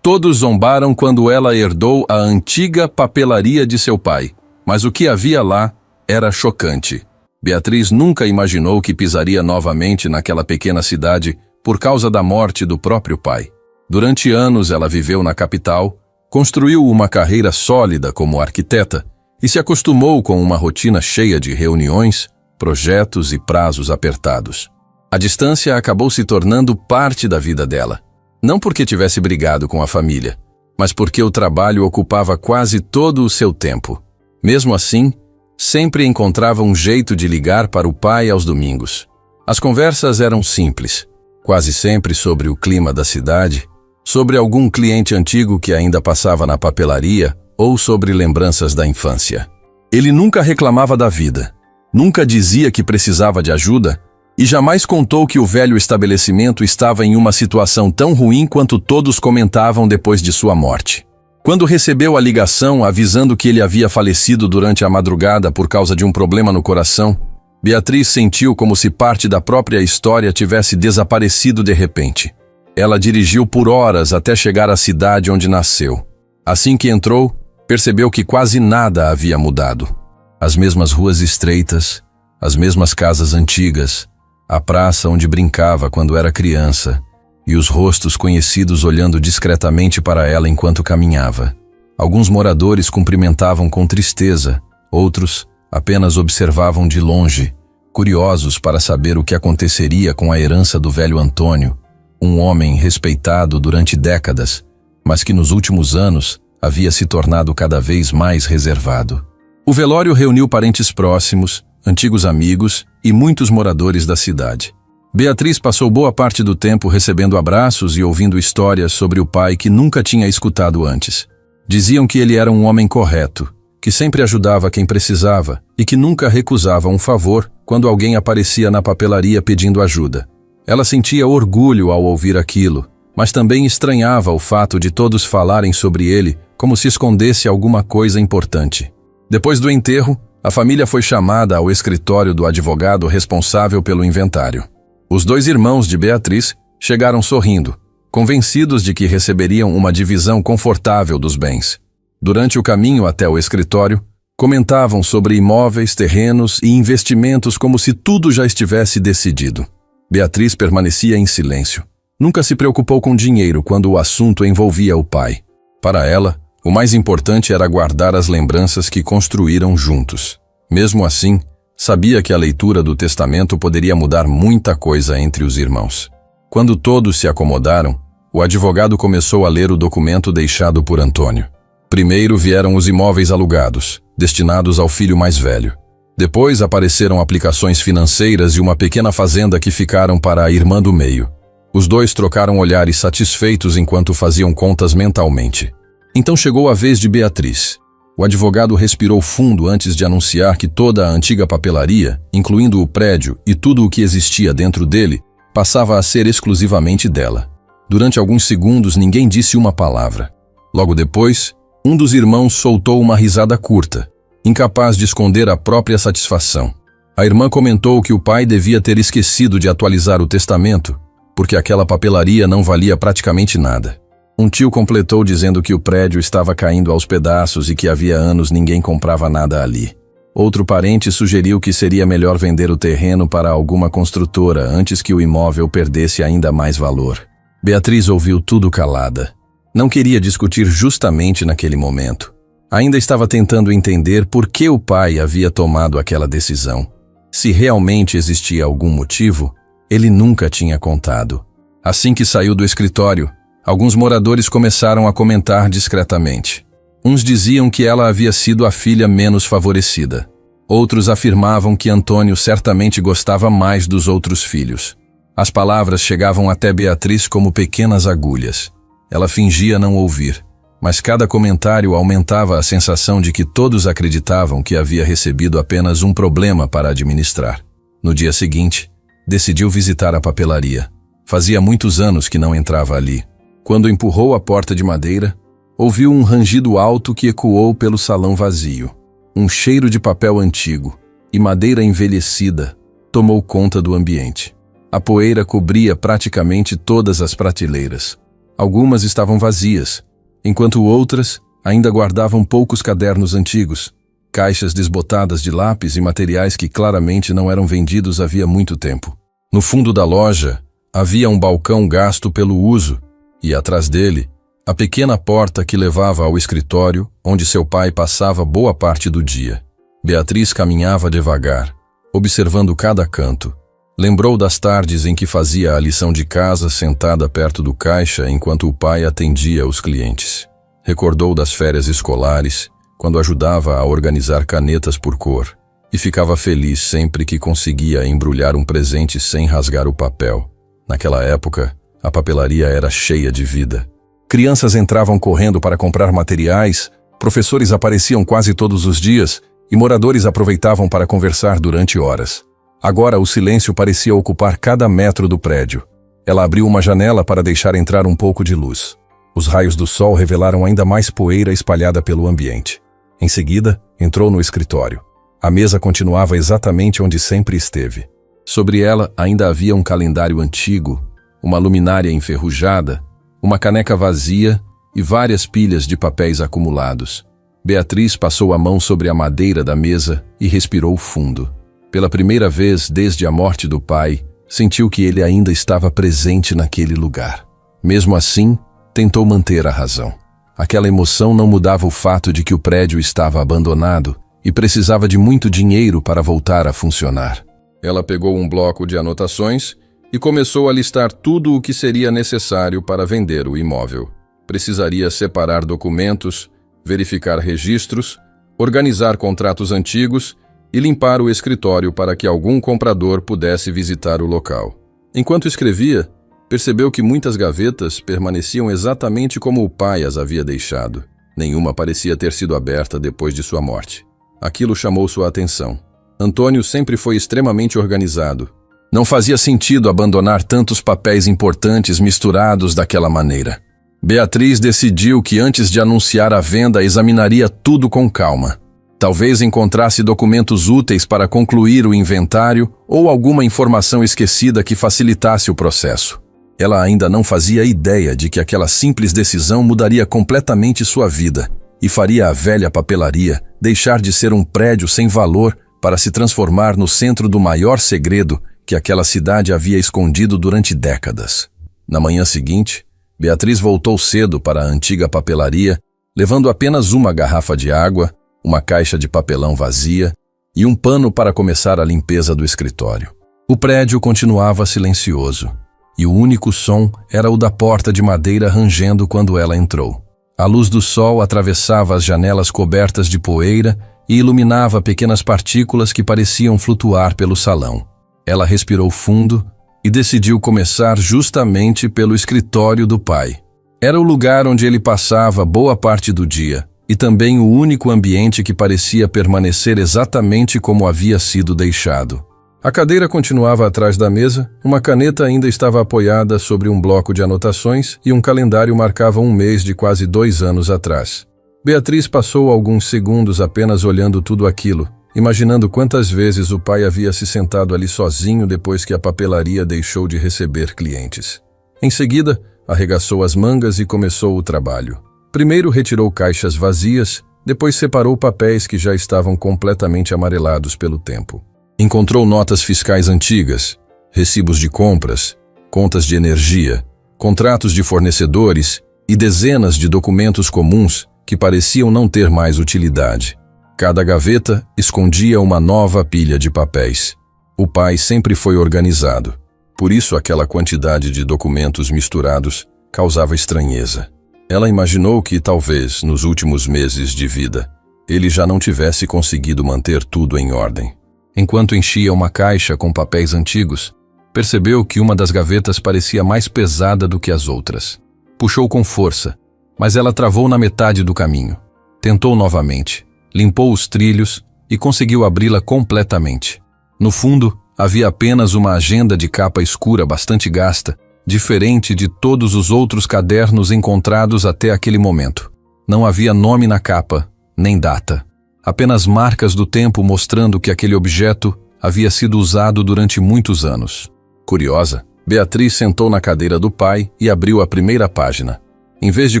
Todos zombaram quando ela herdou a antiga papelaria de seu pai, mas o que havia lá era chocante. Beatriz nunca imaginou que pisaria novamente naquela pequena cidade por causa da morte do próprio pai. Durante anos ela viveu na capital, construiu uma carreira sólida como arquiteta e se acostumou com uma rotina cheia de reuniões, projetos e prazos apertados. A distância acabou se tornando parte da vida dela. Não porque tivesse brigado com a família, mas porque o trabalho ocupava quase todo o seu tempo. Mesmo assim, sempre encontrava um jeito de ligar para o pai aos domingos. As conversas eram simples, quase sempre sobre o clima da cidade, sobre algum cliente antigo que ainda passava na papelaria ou sobre lembranças da infância. Ele nunca reclamava da vida, nunca dizia que precisava de ajuda e jamais contou que o velho estabelecimento estava em uma situação tão ruim quanto todos comentavam depois de sua morte. Quando recebeu a ligação avisando que ele havia falecido durante a madrugada por causa de um problema no coração, Beatriz sentiu como se parte da própria história tivesse desaparecido de repente. Ela dirigiu por horas até chegar à cidade onde nasceu. Assim que entrou, percebeu que quase nada havia mudado. As mesmas ruas estreitas, as mesmas casas antigas, a praça onde brincava quando era criança e os rostos conhecidos olhando discretamente para ela enquanto caminhava. Alguns moradores cumprimentavam com tristeza, outros apenas observavam de longe, curiosos para saber o que aconteceria com a herança do velho Antônio, um homem respeitado durante décadas, mas que nos últimos anos havia se tornado cada vez mais reservado. O velório reuniu parentes próximos, antigos amigos e muitos moradores da cidade. Beatriz passou boa parte do tempo recebendo abraços e ouvindo histórias sobre o pai que nunca tinha escutado antes. Diziam que ele era um homem correto, que sempre ajudava quem precisava e que nunca recusava um favor quando alguém aparecia na papelaria pedindo ajuda. Ela sentia orgulho ao ouvir aquilo, mas também estranhava o fato de todos falarem sobre ele como se escondesse alguma coisa importante. Depois do enterro, a família foi chamada ao escritório do advogado responsável pelo inventário. Os dois irmãos de Beatriz chegaram sorrindo, convencidos de que receberiam uma divisão confortável dos bens. Durante o caminho até o escritório, comentavam sobre imóveis, terrenos e investimentos como se tudo já estivesse decidido. Beatriz permanecia em silêncio. Nunca se preocupou com dinheiro quando o assunto envolvia o pai. Para ela, o mais importante era guardar as lembranças que construíram juntos. Mesmo assim, sabia que a leitura do testamento poderia mudar muita coisa entre os irmãos. Quando todos se acomodaram, o advogado começou a ler o documento deixado por Antônio. Primeiro vieram os imóveis alugados, destinados ao filho mais velho. Depois apareceram aplicações financeiras e uma pequena fazenda que ficaram para a irmã do meio. Os dois trocaram olhares satisfeitos enquanto faziam contas mentalmente. Então chegou a vez de Beatriz. O advogado respirou fundo antes de anunciar que toda a antiga papelaria, incluindo o prédio e tudo o que existia dentro dele, passava a ser exclusivamente dela. Durante alguns segundos ninguém disse uma palavra. Logo depois, um dos irmãos soltou uma risada curta, incapaz de esconder a própria satisfação. A irmã comentou que o pai devia ter esquecido de atualizar o testamento, porque aquela papelaria não valia praticamente nada. Um tio completou dizendo que o prédio estava caindo aos pedaços e que havia anos ninguém comprava nada ali. Outro parente sugeriu que seria melhor vender o terreno para alguma construtora antes que o imóvel perdesse ainda mais valor. Beatriz ouviu tudo calada. Não queria discutir justamente naquele momento. Ainda estava tentando entender por que o pai havia tomado aquela decisão. Se realmente existia algum motivo, ele nunca tinha contado. Assim que saiu do escritório, alguns moradores começaram a comentar discretamente. Uns diziam que ela havia sido a filha menos favorecida. Outros afirmavam que Antônio certamente gostava mais dos outros filhos. As palavras chegavam até Beatriz como pequenas agulhas. Ela fingia não ouvir, mas cada comentário aumentava a sensação de que todos acreditavam que havia recebido apenas um problema para administrar. No dia seguinte, decidiu visitar a papelaria. Fazia muitos anos que não entrava ali. Quando empurrou a porta de madeira, ouviu um rangido alto que ecoou pelo salão vazio. Um cheiro de papel antigo e madeira envelhecida tomou conta do ambiente. A poeira cobria praticamente todas as prateleiras. Algumas estavam vazias, enquanto outras ainda guardavam poucos cadernos antigos, caixas desbotadas de lápis e materiais que claramente não eram vendidos havia muito tempo. No fundo da loja, havia um balcão gasto pelo uso, e atrás dele, a pequena porta que levava ao escritório, onde seu pai passava boa parte do dia. Beatriz caminhava devagar, observando cada canto. Lembrou das tardes em que fazia a lição de casa sentada perto do caixa enquanto o pai atendia os clientes. Recordou das férias escolares, quando ajudava a organizar canetas por cor, e ficava feliz sempre que conseguia embrulhar um presente sem rasgar o papel. Naquela época, a papelaria era cheia de vida. Crianças entravam correndo para comprar materiais, professores apareciam quase todos os dias e moradores aproveitavam para conversar durante horas. Agora o silêncio parecia ocupar cada metro do prédio. Ela abriu uma janela para deixar entrar um pouco de luz. Os raios do sol revelaram ainda mais poeira espalhada pelo ambiente. Em seguida, entrou no escritório. A mesa continuava exatamente onde sempre esteve. Sobre ela ainda havia um calendário antigo, uma luminária enferrujada, uma caneca vazia e várias pilhas de papéis acumulados. Beatriz passou a mão sobre a madeira da mesa e respirou fundo. Pela primeira vez desde a morte do pai, sentiu que ele ainda estava presente naquele lugar. Mesmo assim, tentou manter a razão. Aquela emoção não mudava o fato de que o prédio estava abandonado e precisava de muito dinheiro para voltar a funcionar. Ela pegou um bloco de anotações e começou a listar tudo o que seria necessário para vender o imóvel. Precisaria separar documentos, verificar registros, organizar contratos antigos e limpar o escritório para que algum comprador pudesse visitar o local. Enquanto escrevia, percebeu que muitas gavetas permaneciam exatamente como o pai as havia deixado. Nenhuma parecia ter sido aberta depois de sua morte. Aquilo chamou sua atenção. Antônio sempre foi extremamente organizado. Não fazia sentido abandonar tantos papéis importantes misturados daquela maneira. Beatriz decidiu que antes de anunciar a venda examinaria tudo com calma. Talvez encontrasse documentos úteis para concluir o inventário ou alguma informação esquecida que facilitasse o processo. Ela ainda não fazia ideia de que aquela simples decisão mudaria completamente sua vida e faria a velha papelaria deixar de ser um prédio sem valor para se transformar no centro do maior segredo que aquela cidade havia escondido durante décadas. Na manhã seguinte, Beatriz voltou cedo para a antiga papelaria, levando apenas uma garrafa de água, uma caixa de papelão vazia e um pano para começar a limpeza do escritório. O prédio continuava silencioso, e o único som era o da porta de madeira rangendo quando ela entrou. A luz do sol atravessava as janelas cobertas de poeira e iluminava pequenas partículas que pareciam flutuar pelo salão. Ela respirou fundo e decidiu começar justamente pelo escritório do pai. Era o lugar onde ele passava boa parte do dia, e também o único ambiente que parecia permanecer exatamente como havia sido deixado. A cadeira continuava atrás da mesa, uma caneta ainda estava apoiada sobre um bloco de anotações e um calendário marcava um mês de quase 2 anos atrás. Beatriz passou alguns segundos apenas olhando tudo aquilo, imaginando quantas vezes o pai havia se sentado ali sozinho depois que a papelaria deixou de receber clientes. Em seguida, arregaçou as mangas e começou o trabalho. Primeiro retirou caixas vazias, depois separou papéis que já estavam completamente amarelados pelo tempo. Encontrou notas fiscais antigas, recibos de compras, contas de energia, contratos de fornecedores e dezenas de documentos comuns que pareciam não ter mais utilidade. Cada gaveta escondia uma nova pilha de papéis. O pai sempre foi organizado, por isso aquela quantidade de documentos misturados causava estranheza. Ela imaginou que talvez, nos últimos meses de vida, ele já não tivesse conseguido manter tudo em ordem. Enquanto enchia uma caixa com papéis antigos, percebeu que uma das gavetas parecia mais pesada do que as outras. Puxou com força, mas ela travou na metade do caminho. Tentou novamente, limpou os trilhos e conseguiu abri-la completamente. No fundo, havia apenas uma agenda de capa escura bastante gasta, diferente de todos os outros cadernos encontrados até aquele momento. Não havia nome na capa, nem data. Apenas marcas do tempo mostrando que aquele objeto havia sido usado durante muitos anos. Curiosa, Beatriz sentou na cadeira do pai e abriu a primeira página. Em vez de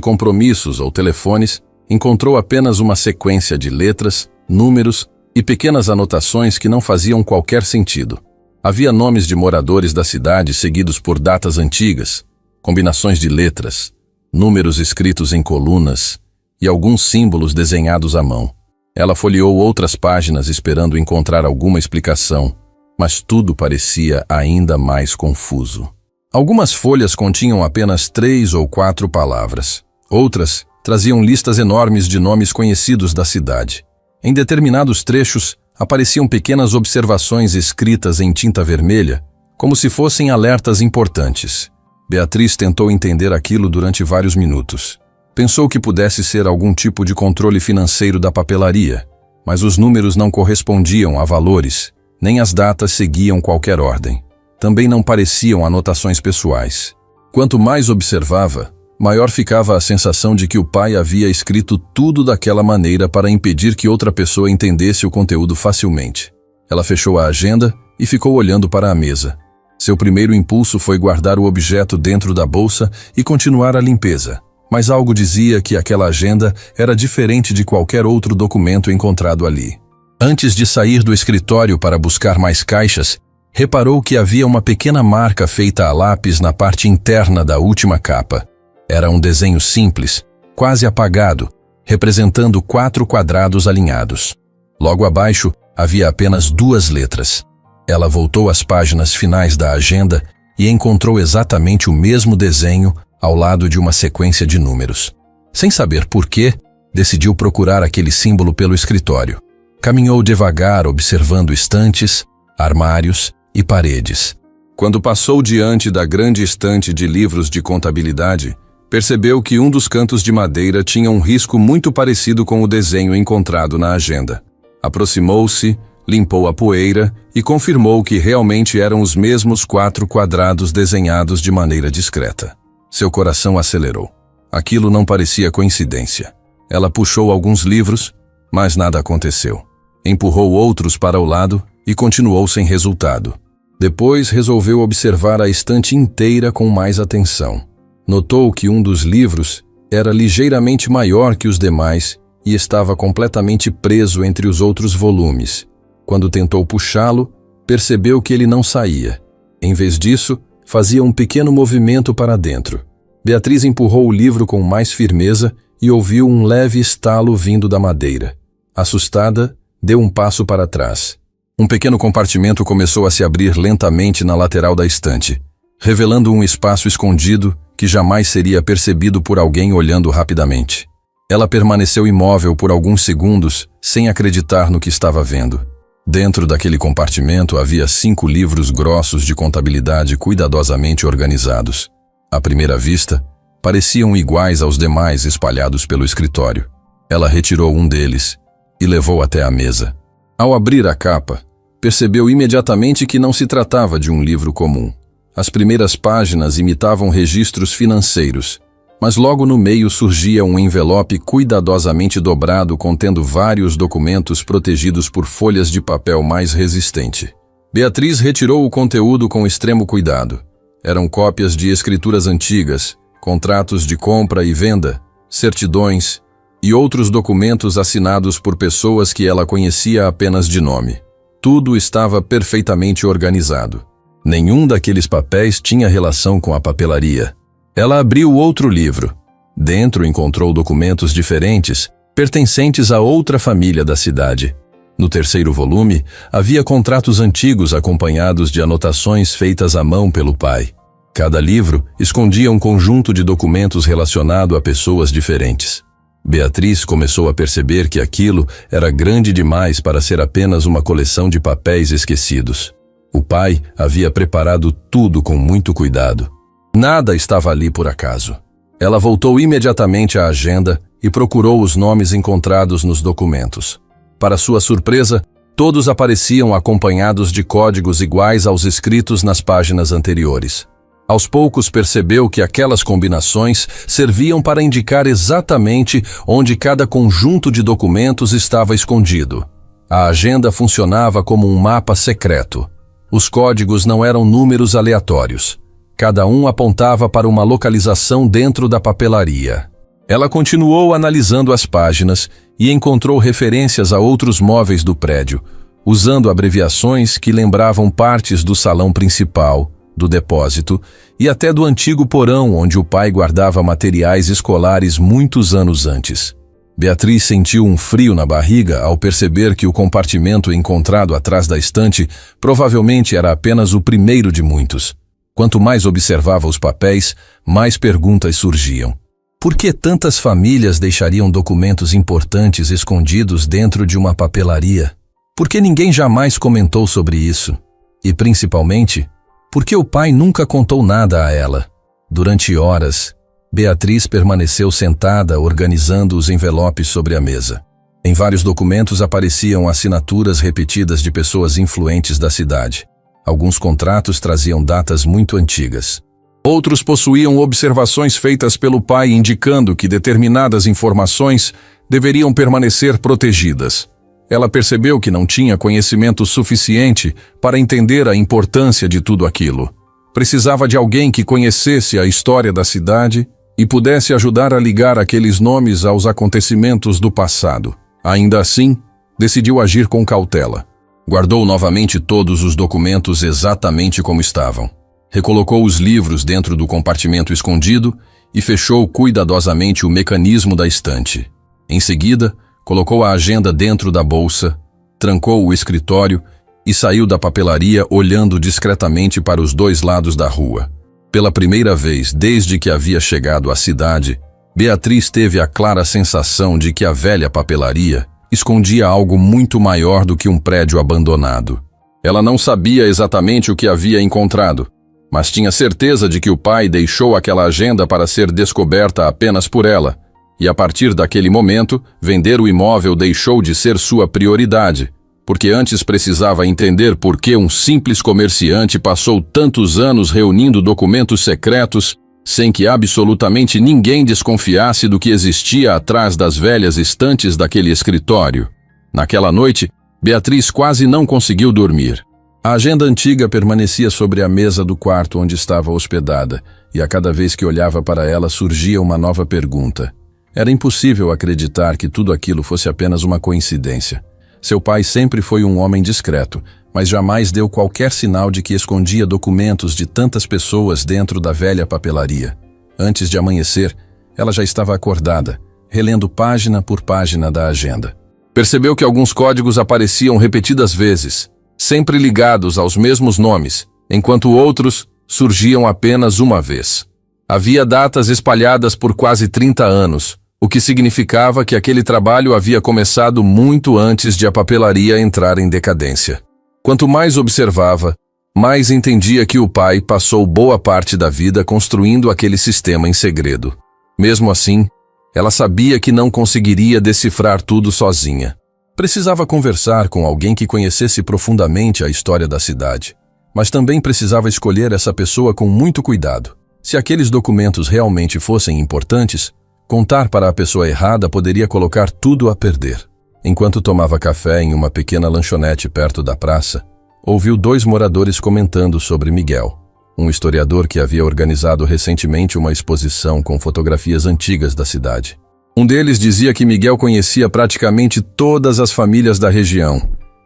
compromissos ou telefones, encontrou apenas uma sequência de letras, números e pequenas anotações que não faziam qualquer sentido. Havia nomes de moradores da cidade seguidos por datas antigas, combinações de letras, números escritos em colunas e alguns símbolos desenhados à mão. Ela folheou outras páginas esperando encontrar alguma explicação, mas tudo parecia ainda mais confuso. Algumas folhas continham apenas 3 ou 4 palavras. Outras traziam listas enormes de nomes conhecidos da cidade. Em determinados trechos, apareciam pequenas observações escritas em tinta vermelha, como se fossem alertas importantes. Beatriz tentou entender aquilo durante vários minutos. Pensou que pudesse ser algum tipo de controle financeiro da papelaria, mas os números não correspondiam a valores, nem as datas seguiam qualquer ordem. Também não pareciam anotações pessoais. Quanto mais observava, maior ficava a sensação de que o pai havia escrito tudo daquela maneira para impedir que outra pessoa entendesse o conteúdo facilmente. Ela fechou a agenda e ficou olhando para a mesa. Seu primeiro impulso foi guardar o objeto dentro da bolsa e continuar a limpeza, mas algo dizia que aquela agenda era diferente de qualquer outro documento encontrado ali. Antes de sair do escritório para buscar mais caixas, reparou que havia uma pequena marca feita a lápis na parte interna da última capa. Era um desenho simples, quase apagado, representando 4 quadrados alinhados. Logo abaixo, havia apenas 2 letras. Ela voltou às páginas finais da agenda e encontrou exatamente o mesmo desenho ao lado de uma sequência de números. Sem saber por quê, decidiu procurar aquele símbolo pelo escritório. Caminhou devagar, observando estantes, armários e paredes. Quando passou diante da grande estante de livros de contabilidade, percebeu que um dos cantos de madeira tinha um risco muito parecido com o desenho encontrado na agenda. Aproximou-se, limpou a poeira e confirmou que realmente eram os mesmos 4 quadrados desenhados de maneira discreta. Seu coração acelerou. Aquilo não parecia coincidência. Ela puxou alguns livros, mas nada aconteceu. Empurrou outros para o lado e continuou sem resultado. Depois resolveu observar a estante inteira com mais atenção. Notou que um dos livros era ligeiramente maior que os demais e estava completamente preso entre os outros volumes. Quando tentou puxá-lo, percebeu que ele não saía. Em vez disso, fazia um pequeno movimento para dentro. Beatriz empurrou o livro com mais firmeza e ouviu um leve estalo vindo da madeira. Assustada, deu um passo para trás. Um pequeno compartimento começou a se abrir lentamente na lateral da estante, revelando um espaço escondido que jamais seria percebido por alguém olhando rapidamente. Ela permaneceu imóvel por alguns segundos, sem acreditar no que estava vendo. Dentro daquele compartimento havia 5 livros grossos de contabilidade cuidadosamente organizados. À primeira vista, pareciam iguais aos demais espalhados pelo escritório. Ela retirou um deles e levou até a mesa. Ao abrir a capa, percebeu imediatamente que não se tratava de um livro comum. As primeiras páginas imitavam registros financeiros, mas logo no meio surgia um envelope cuidadosamente dobrado contendo vários documentos protegidos por folhas de papel mais resistente. Beatriz retirou o conteúdo com extremo cuidado. Eram cópias de escrituras antigas, contratos de compra e venda, certidões e outros documentos assinados por pessoas que ela conhecia apenas de nome. Tudo estava perfeitamente organizado. Nenhum daqueles papéis tinha relação com a papelaria. Ela abriu outro livro. Dentro encontrou documentos diferentes, pertencentes a outra família da cidade. No terceiro volume, havia contratos antigos acompanhados de anotações feitas à mão pelo pai. Cada livro escondia um conjunto de documentos relacionado a pessoas diferentes. Beatriz começou a perceber que aquilo era grande demais para ser apenas uma coleção de papéis esquecidos. O pai havia preparado tudo com muito cuidado. Nada estava ali por acaso. Ela voltou imediatamente à agenda e procurou os nomes encontrados nos documentos. Para sua surpresa, todos apareciam acompanhados de códigos iguais aos escritos nas páginas anteriores. Aos poucos percebeu que aquelas combinações serviam para indicar exatamente onde cada conjunto de documentos estava escondido. A agenda funcionava como um mapa secreto. Os códigos não eram números aleatórios. Cada um apontava para uma localização dentro da papelaria. Ela continuou analisando as páginas e encontrou referências a outros móveis do prédio, usando abreviações que lembravam partes do salão principal, do depósito e até do antigo porão onde o pai guardava materiais escolares muitos anos antes. Beatriz sentiu um frio na barriga ao perceber que o compartimento encontrado atrás da estante provavelmente era apenas o primeiro de muitos. Quanto mais observava os papéis, mais perguntas surgiam. Por que tantas famílias deixariam documentos importantes escondidos dentro de uma papelaria? Por que ninguém jamais comentou sobre isso? E, principalmente, por que o pai nunca contou nada a ela? Durante horas, Beatriz permaneceu sentada organizando os envelopes sobre a mesa. Em vários documentos apareciam assinaturas repetidas de pessoas influentes da cidade. Alguns contratos traziam datas muito antigas. Outros possuíam observações feitas pelo pai indicando que determinadas informações deveriam permanecer protegidas. Ela percebeu que não tinha conhecimento suficiente para entender a importância de tudo aquilo. Precisava de alguém que conhecesse a história da cidade e pudesse ajudar a ligar aqueles nomes aos acontecimentos do passado. Ainda assim, decidiu agir com cautela. Guardou novamente todos os documentos exatamente como estavam. Recolocou os livros dentro do compartimento escondido e fechou cuidadosamente o mecanismo da estante. Em seguida, colocou a agenda dentro da bolsa, trancou o escritório e saiu da papelaria olhando discretamente para os dois lados da rua. Pela primeira vez desde que havia chegado à cidade, Beatriz teve a clara sensação de que a velha papelaria escondia algo muito maior do que um prédio abandonado. Ela não sabia exatamente o que havia encontrado, mas tinha certeza de que o pai deixou aquela agenda para ser descoberta apenas por ela, e a partir daquele momento, vender o imóvel deixou de ser sua prioridade, porque antes precisava entender por que um simples comerciante passou tantos anos reunindo documentos secretos sem que absolutamente ninguém desconfiasse do que existia atrás das velhas estantes daquele escritório. Naquela noite, Beatriz quase não conseguiu dormir. A agenda antiga permanecia sobre a mesa do quarto onde estava hospedada, e a cada vez que olhava para ela surgia uma nova pergunta. Era impossível acreditar que tudo aquilo fosse apenas uma coincidência. Seu pai sempre foi um homem discreto, mas jamais deu qualquer sinal de que escondia documentos de tantas pessoas dentro da velha papelaria. Antes de amanhecer, ela já estava acordada, relendo página por página da agenda. Percebeu que alguns códigos apareciam repetidas vezes, sempre ligados aos mesmos nomes, enquanto outros surgiam apenas uma vez. Havia datas espalhadas por quase 30 anos, o que significava que aquele trabalho havia começado muito antes de a papelaria entrar em decadência. Quanto mais observava, mais entendia que o pai passou boa parte da vida construindo aquele sistema em segredo. Mesmo assim, ela sabia que não conseguiria decifrar tudo sozinha. Precisava conversar com alguém que conhecesse profundamente a história da cidade, mas também precisava escolher essa pessoa com muito cuidado. Se aqueles documentos realmente fossem importantes, contar para a pessoa errada poderia colocar tudo a perder. Enquanto tomava café em uma pequena lanchonete perto da praça, ouviu dois moradores comentando sobre Miguel, um historiador que havia organizado recentemente uma exposição com fotografias antigas da cidade. Um deles dizia que Miguel conhecia praticamente todas as famílias da região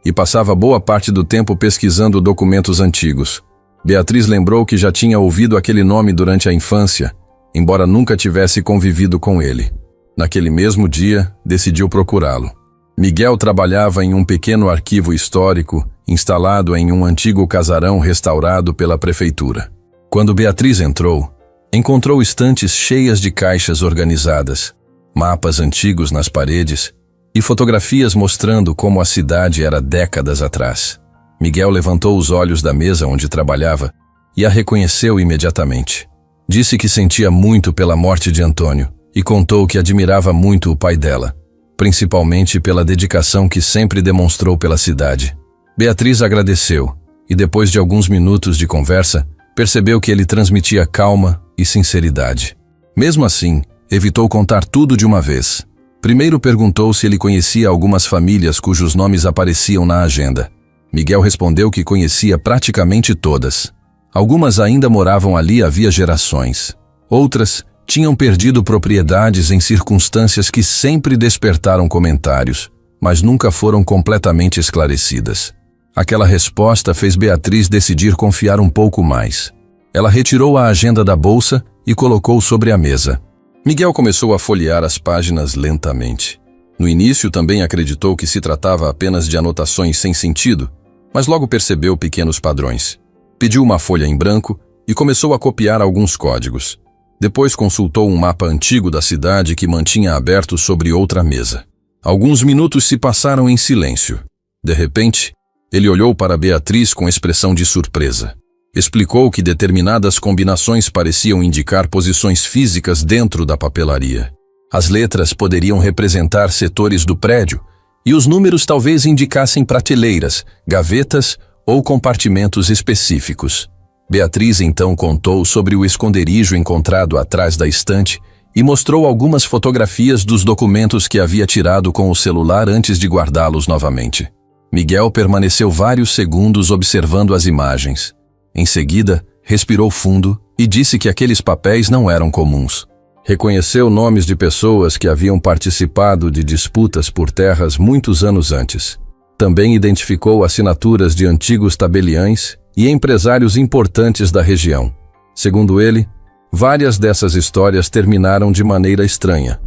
e passava boa parte do tempo pesquisando documentos antigos. Beatriz lembrou que já tinha ouvido aquele nome durante a infância, embora nunca tivesse convivido com ele. Naquele mesmo dia, decidiu procurá-lo. Miguel trabalhava em um pequeno arquivo histórico instalado em um antigo casarão restaurado pela prefeitura. Quando Beatriz entrou, encontrou estantes cheias de caixas organizadas, mapas antigos nas paredes e fotografias mostrando como a cidade era décadas atrás. Miguel levantou os olhos da mesa onde trabalhava e a reconheceu imediatamente. Disse que sentia muito pela morte de Antônio e contou que admirava muito o pai dela, principalmente pela dedicação que sempre demonstrou pela cidade. Beatriz agradeceu e, depois de alguns minutos de conversa, percebeu que ele transmitia calma e sinceridade. Mesmo assim, evitou contar tudo de uma vez. Primeiro perguntou se ele conhecia algumas famílias cujos nomes apareciam na agenda. Miguel respondeu que conhecia praticamente todas. Algumas ainda moravam ali havia gerações. Outras tinham perdido propriedades em circunstâncias que sempre despertaram comentários, mas nunca foram completamente esclarecidas. Aquela resposta fez Beatriz decidir confiar um pouco mais. Ela retirou a agenda da bolsa e colocou sobre a mesa. Miguel começou a folhear as páginas lentamente. No início também acreditou que se tratava apenas de anotações sem sentido, mas logo percebeu pequenos padrões. Pediu uma folha em branco e começou a copiar alguns códigos. Depois consultou um mapa antigo da cidade que mantinha aberto sobre outra mesa. Alguns minutos se passaram em silêncio. De repente, ele olhou para Beatriz com expressão de surpresa. Explicou que determinadas combinações pareciam indicar posições físicas dentro da papelaria. As letras poderiam representar setores do prédio e os números talvez indicassem prateleiras, gavetas ou compartimentos específicos. Beatriz então contou sobre o esconderijo encontrado atrás da estante e mostrou algumas fotografias dos documentos que havia tirado com o celular antes de guardá-los novamente. Miguel permaneceu vários segundos observando as imagens. Em seguida, respirou fundo e disse que aqueles papéis não eram comuns. Reconheceu nomes de pessoas que haviam participado de disputas por terras muitos anos antes. Também identificou assinaturas de antigos tabeliães e empresários importantes da região. Segundo ele, várias dessas histórias terminaram de maneira estranha.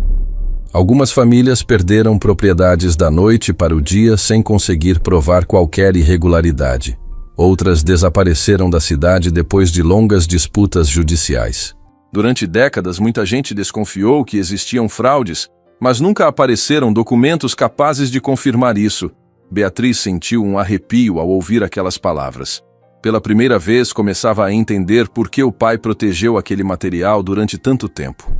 Algumas famílias perderam propriedades da noite para o dia sem conseguir provar qualquer irregularidade. Outras desapareceram da cidade depois de longas disputas judiciais. Durante décadas, muita gente desconfiou que existiam fraudes, mas nunca apareceram documentos capazes de confirmar isso. Beatriz sentiu um arrepio ao ouvir aquelas palavras. Pela primeira vez, começava a entender por que o pai protegeu aquele material durante tanto tempo.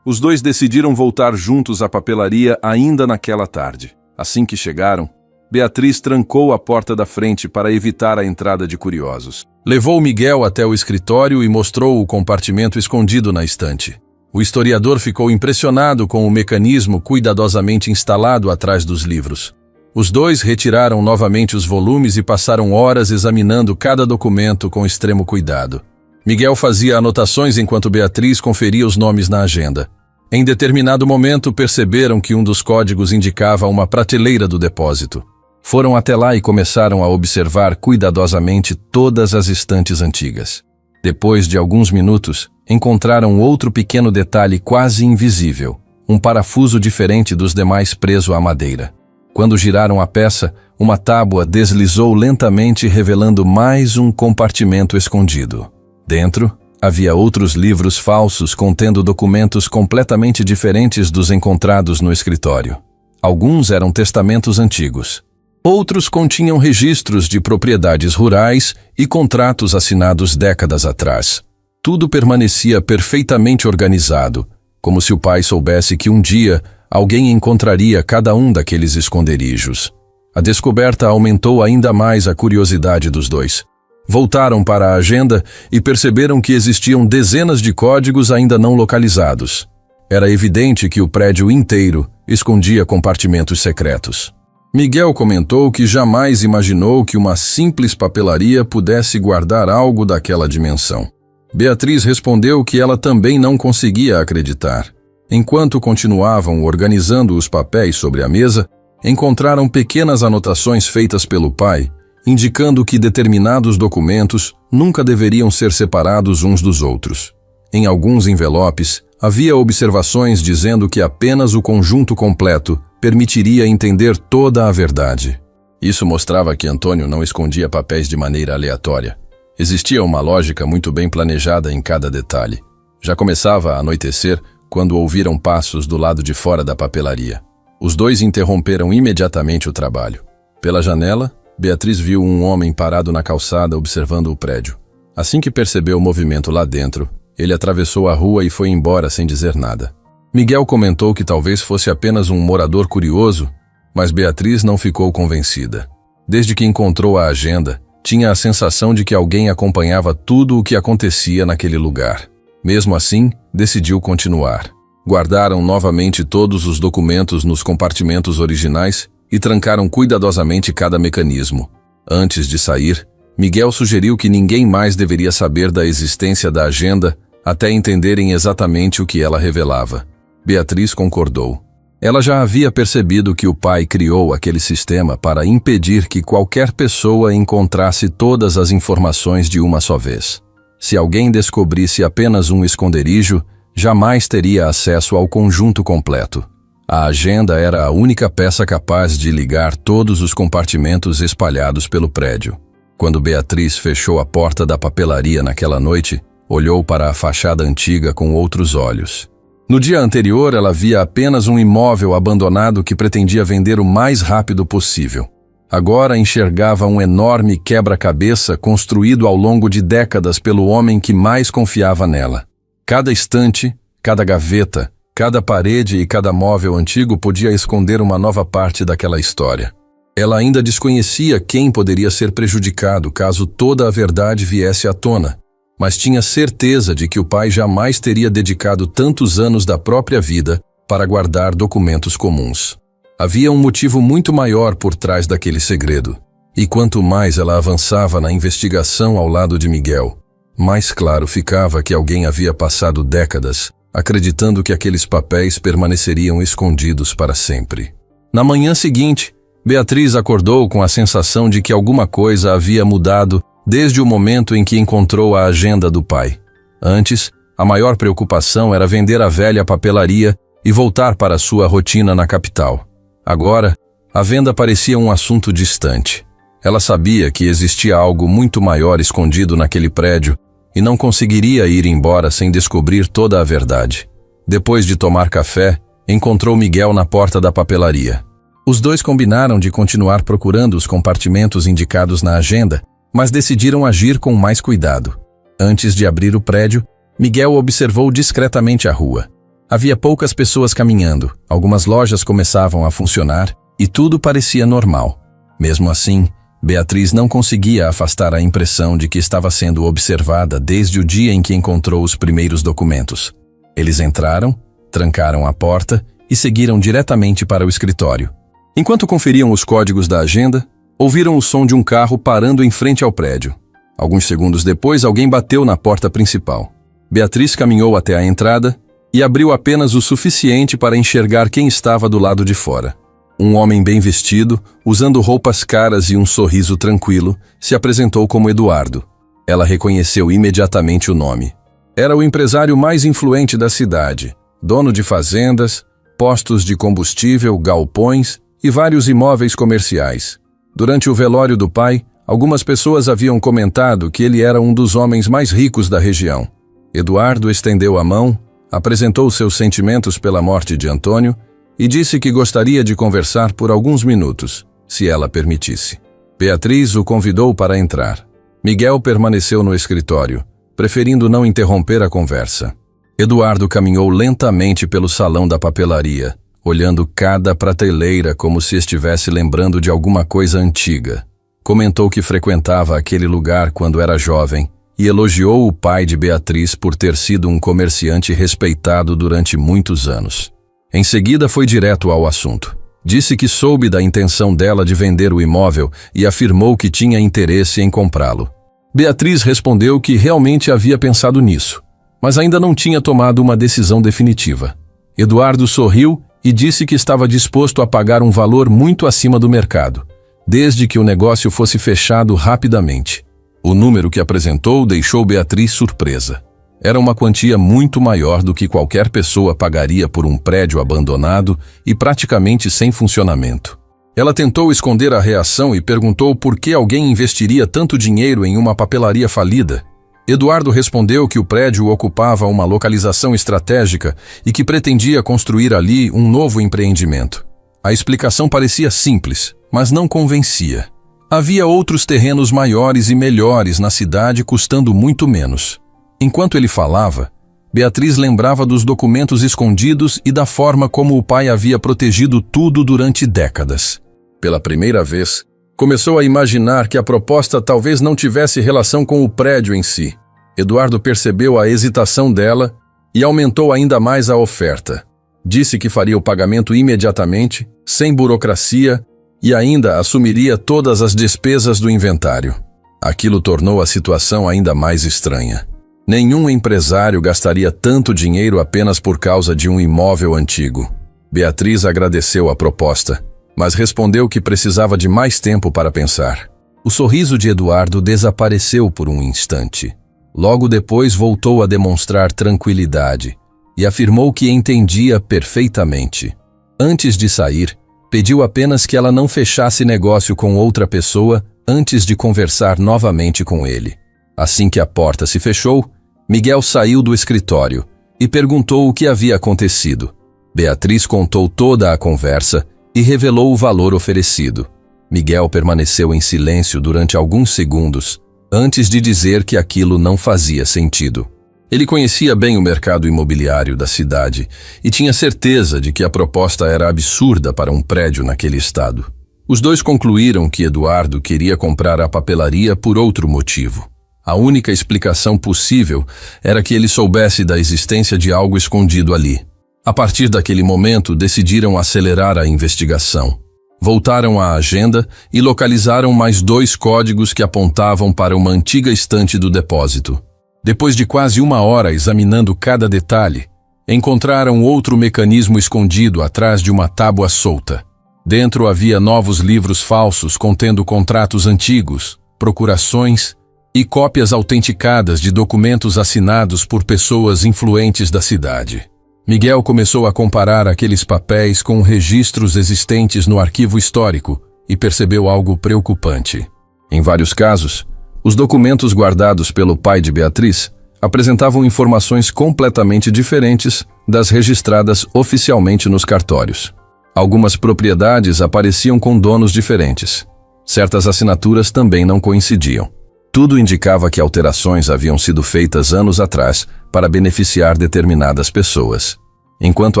Os dois decidiram voltar juntos à papelaria ainda naquela tarde. Assim que chegaram, Beatriz trancou a porta da frente para evitar a entrada de curiosos. Levou Miguel até o escritório e mostrou o compartimento escondido na estante. O historiador ficou impressionado com o mecanismo cuidadosamente instalado atrás dos livros. Os dois retiraram novamente os volumes e passaram horas examinando cada documento com extremo cuidado. Miguel fazia anotações enquanto Beatriz conferia os nomes na agenda. Em determinado momento, perceberam que um dos códigos indicava uma prateleira do depósito. Foram até lá e começaram a observar cuidadosamente todas as estantes antigas. Depois de alguns minutos, encontraram outro pequeno detalhe quase invisível, um parafuso diferente dos demais preso à madeira. Quando giraram a peça, uma tábua deslizou lentamente, revelando mais um compartimento escondido. Dentro, havia outros livros falsos contendo documentos completamente diferentes dos encontrados no escritório. Alguns eram testamentos antigos. Outros continham registros de propriedades rurais e contratos assinados décadas atrás. Tudo permanecia perfeitamente organizado, como se o pai soubesse que um dia alguém encontraria cada um daqueles esconderijos. A descoberta aumentou ainda mais a curiosidade dos dois. Voltaram para a agenda e perceberam que existiam dezenas de códigos ainda não localizados. Era evidente que o prédio inteiro escondia compartimentos secretos. Miguel comentou que jamais imaginou que uma simples papelaria pudesse guardar algo daquela dimensão. Beatriz respondeu que ela também não conseguia acreditar. Enquanto continuavam organizando os papéis sobre a mesa, encontraram pequenas anotações feitas pelo pai, indicando que determinados documentos nunca deveriam ser separados uns dos outros. Em alguns envelopes, havia observações dizendo que apenas o conjunto completo permitiria entender toda a verdade. Isso mostrava que Antônio não escondia papéis de maneira aleatória. Existia uma lógica muito bem planejada em cada detalhe. Já começava a anoitecer quando ouviram passos do lado de fora da papelaria. Os dois interromperam imediatamente o trabalho. Pela janela, Beatriz viu um homem parado na calçada observando o prédio. Assim que percebeu o movimento lá dentro, ele atravessou a rua e foi embora sem dizer nada. Miguel comentou que talvez fosse apenas um morador curioso, mas Beatriz não ficou convencida. Desde que encontrou a agenda, tinha a sensação de que alguém acompanhava tudo o que acontecia naquele lugar. Mesmo assim, decidiu continuar. Guardaram novamente todos os documentos nos compartimentos originais e trancaram cuidadosamente cada mecanismo. Antes de sair, Miguel sugeriu que ninguém mais deveria saber da existência da agenda até entenderem exatamente o que ela revelava. Beatriz concordou. Ela já havia percebido que o pai criou aquele sistema para impedir que qualquer pessoa encontrasse todas as informações de uma só vez. Se alguém descobrisse apenas um esconderijo, jamais teria acesso ao conjunto completo. A agenda era a única peça capaz de ligar todos os compartimentos espalhados pelo prédio. Quando Beatriz fechou a porta da papelaria naquela noite, olhou para a fachada antiga com outros olhos. No dia anterior, ela via apenas um imóvel abandonado que pretendia vender o mais rápido possível. Agora enxergava um enorme quebra-cabeça construído ao longo de décadas pelo homem que mais confiava nela. Cada estante, cada gaveta, cada parede e cada móvel antigo podia esconder uma nova parte daquela história. Ela ainda desconhecia quem poderia ser prejudicado caso toda a verdade viesse à tona, mas tinha certeza de que o pai jamais teria dedicado tantos anos da própria vida para guardar documentos comuns. Havia um motivo muito maior por trás daquele segredo, e quanto mais ela avançava na investigação ao lado de Miguel, mais claro ficava que alguém havia passado décadas acreditando que aqueles papéis permaneceriam escondidos para sempre. Na manhã seguinte, Beatriz acordou com a sensação de que alguma coisa havia mudado desde o momento em que encontrou a agenda do pai. Antes, a maior preocupação era vender a velha papelaria e voltar para sua rotina na capital. Agora, a venda parecia um assunto distante. Ela sabia que existia algo muito maior escondido naquele prédio e não conseguiria ir embora sem descobrir toda a verdade. Depois de tomar café, encontrou Miguel na porta da papelaria. Os dois combinaram de continuar procurando os compartimentos indicados na agenda, mas decidiram agir com mais cuidado. Antes de abrir o prédio, Miguel observou discretamente a rua. Havia poucas pessoas caminhando, algumas lojas começavam a funcionar e tudo parecia normal. Mesmo assim, Beatriz não conseguia afastar a impressão de que estava sendo observada desde o dia em que encontrou os primeiros documentos. Eles entraram, trancaram a porta e seguiram diretamente para o escritório. Enquanto conferiam os códigos da agenda, ouviram o som de um carro parando em frente ao prédio. Alguns segundos depois, alguém bateu na porta principal. Beatriz caminhou até a entrada e abriu apenas o suficiente para enxergar quem estava do lado de fora. Um homem bem vestido, usando roupas caras e um sorriso tranquilo, se apresentou como Eduardo. Ela reconheceu imediatamente o nome. Era o empresário mais influente da cidade, dono de fazendas, postos de combustível, galpões e vários imóveis comerciais. Durante o velório do pai, algumas pessoas haviam comentado que ele era um dos homens mais ricos da região. Eduardo estendeu a mão, apresentou seus sentimentos pela morte de Antônio e disse que gostaria de conversar por alguns minutos, se ela permitisse. Beatriz o convidou para entrar. Miguel permaneceu no escritório, preferindo não interromper a conversa. Eduardo caminhou lentamente pelo salão da papelaria, olhando cada prateleira como se estivesse lembrando de alguma coisa antiga. Comentou que frequentava aquele lugar quando era jovem e elogiou o pai de Beatriz por ter sido um comerciante respeitado durante muitos anos. Em seguida foi direto ao assunto. Disse que soube da intenção dela de vender o imóvel e afirmou que tinha interesse em comprá-lo. Beatriz respondeu que realmente havia pensado nisso, mas ainda não tinha tomado uma decisão definitiva. Eduardo sorriu e disse que estava disposto a pagar um valor muito acima do mercado, desde que o negócio fosse fechado rapidamente. O número que apresentou deixou Beatriz surpresa. Era uma quantia muito maior do que qualquer pessoa pagaria por um prédio abandonado e praticamente sem funcionamento. Ela tentou esconder a reação e perguntou por que alguém investiria tanto dinheiro em uma papelaria falida. Eduardo respondeu que o prédio ocupava uma localização estratégica e que pretendia construir ali um novo empreendimento. A explicação parecia simples, mas não convencia. Havia outros terrenos maiores e melhores na cidade custando muito menos. Enquanto ele falava, Beatriz lembrava dos documentos escondidos e da forma como o pai havia protegido tudo durante décadas. Pela primeira vez, começou a imaginar que a proposta talvez não tivesse relação com o prédio em si. Eduardo percebeu a hesitação dela e aumentou ainda mais a oferta. Disse que faria o pagamento imediatamente, sem burocracia, e ainda assumiria todas as despesas do inventário. Aquilo tornou a situação ainda mais estranha. Nenhum empresário gastaria tanto dinheiro apenas por causa de um imóvel antigo. Beatriz agradeceu a proposta, mas respondeu que precisava de mais tempo para pensar. O sorriso de Eduardo desapareceu por um instante. Logo depois voltou a demonstrar tranquilidade e afirmou que entendia perfeitamente. Antes de sair, pediu apenas que ela não fechasse negócio com outra pessoa antes de conversar novamente com ele. Assim que a porta se fechou, Miguel saiu do escritório e perguntou o que havia acontecido. Beatriz contou toda a conversa e revelou o valor oferecido. Miguel permaneceu em silêncio durante alguns segundos, antes de dizer que aquilo não fazia sentido. Ele conhecia bem o mercado imobiliário da cidade e tinha certeza de que a proposta era absurda para um prédio naquele estado. Os dois concluíram que Eduardo queria comprar a papelaria por outro motivo. A única explicação possível era que ele soubesse da existência de algo escondido ali. A partir daquele momento, decidiram acelerar a investigação. Voltaram à agenda e localizaram mais 2 códigos que apontavam para uma antiga estante do depósito. Depois de quase 1 hora examinando cada detalhe, encontraram outro mecanismo escondido atrás de uma tábua solta. Dentro havia novos livros falsos contendo contratos antigos, procurações e cópias autenticadas de documentos assinados por pessoas influentes da cidade. Miguel começou a comparar aqueles papéis com registros existentes no arquivo histórico e percebeu algo preocupante. Em vários casos, os documentos guardados pelo pai de Beatriz apresentavam informações completamente diferentes das registradas oficialmente nos cartórios. Algumas propriedades apareciam com donos diferentes. Certas assinaturas também não coincidiam. Tudo indicava que alterações haviam sido feitas anos atrás para beneficiar determinadas pessoas. Enquanto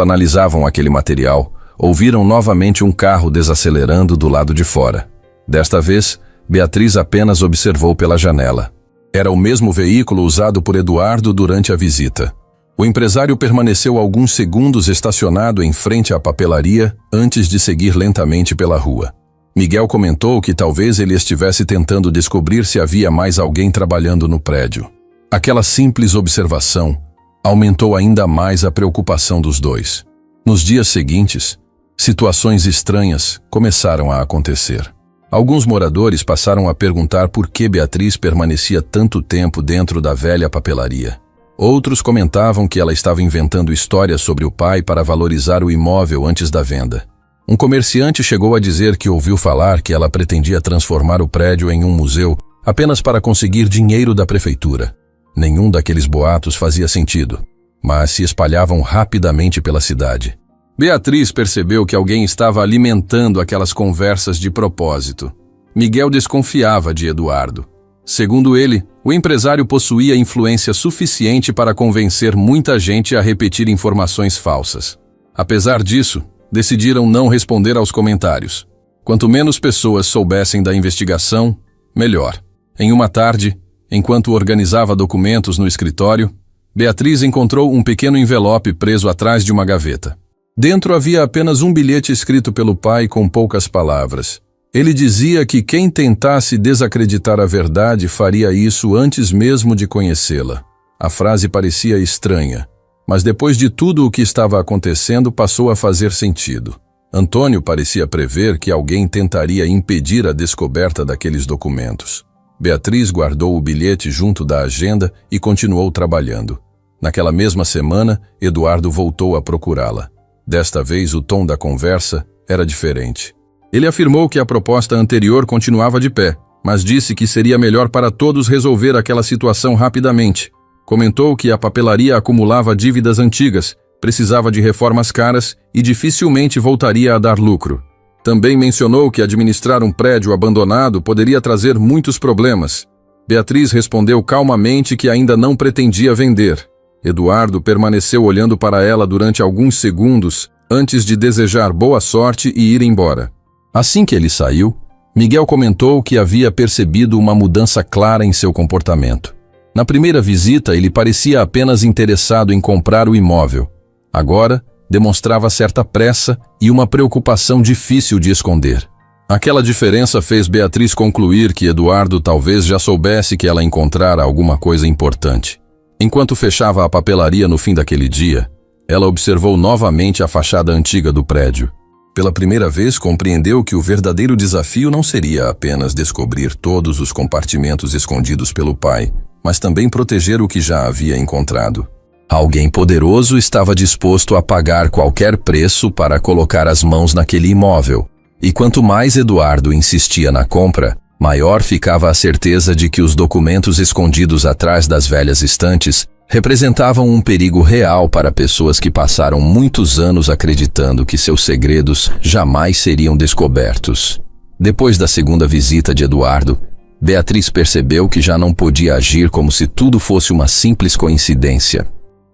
analisavam aquele material, ouviram novamente um carro desacelerando do lado de fora. Desta vez, Beatriz apenas observou pela janela. Era o mesmo veículo usado por Eduardo durante a visita. O empresário permaneceu alguns segundos estacionado em frente à papelaria antes de seguir lentamente pela rua. Miguel comentou que talvez ele estivesse tentando descobrir se havia mais alguém trabalhando no prédio. Aquela simples observação aumentou ainda mais a preocupação dos dois. Nos dias seguintes, situações estranhas começaram a acontecer. Alguns moradores passaram a perguntar por que Beatriz permanecia tanto tempo dentro da velha papelaria. Outros comentavam que ela estava inventando histórias sobre o pai para valorizar o imóvel antes da venda. Um comerciante chegou a dizer que ouviu falar que ela pretendia transformar o prédio em um museu apenas para conseguir dinheiro da prefeitura. Nenhum daqueles boatos fazia sentido, mas se espalhavam rapidamente pela cidade. Beatriz percebeu que alguém estava alimentando aquelas conversas de propósito. Miguel desconfiava de Eduardo. Segundo ele, o empresário possuía influência suficiente para convencer muita gente a repetir informações falsas. Apesar disso, decidiram não responder aos comentários. Quanto menos pessoas soubessem da investigação, melhor. Em uma tarde, enquanto organizava documentos no escritório, Beatriz encontrou um pequeno envelope preso atrás de uma gaveta. Dentro havia apenas um bilhete escrito pelo pai com poucas palavras. Ele dizia que quem tentasse desacreditar a verdade faria isso antes mesmo de conhecê-la. A frase parecia estranha, mas depois de tudo o que estava acontecendo passou a fazer sentido. Antônio parecia prever que alguém tentaria impedir a descoberta daqueles documentos. Beatriz guardou o bilhete junto da agenda e continuou trabalhando. Naquela mesma semana, Eduardo voltou a procurá-la. Desta vez, o tom da conversa era diferente. Ele afirmou que a proposta anterior continuava de pé, mas disse que seria melhor para todos resolver aquela situação rapidamente. Comentou que a papelaria acumulava dívidas antigas, precisava de reformas caras e dificilmente voltaria a dar lucro. Também mencionou que administrar um prédio abandonado poderia trazer muitos problemas. Beatriz respondeu calmamente que ainda não pretendia vender. Eduardo permaneceu olhando para ela durante alguns segundos antes de desejar boa sorte e ir embora. Assim que ele saiu, Miguel comentou que havia percebido uma mudança clara em seu comportamento. Na primeira visita, ele parecia apenas interessado em comprar o imóvel. Agora, demonstrava certa pressa e uma preocupação difícil de esconder. Aquela diferença fez Beatriz concluir que Eduardo talvez já soubesse que ela encontrara alguma coisa importante. Enquanto fechava a papelaria no fim daquele dia, ela observou novamente a fachada antiga do prédio. Pela primeira vez, compreendeu que o verdadeiro desafio não seria apenas descobrir todos os compartimentos escondidos pelo pai, mas também proteger o que já havia encontrado. Alguém poderoso estava disposto a pagar qualquer preço para colocar as mãos naquele imóvel. E quanto mais Eduardo insistia na compra, maior ficava a certeza de que os documentos escondidos atrás das velhas estantes representavam um perigo real para pessoas que passaram muitos anos acreditando que seus segredos jamais seriam descobertos. Depois da segunda visita de Eduardo, Beatriz percebeu que já não podia agir como se tudo fosse uma simples coincidência.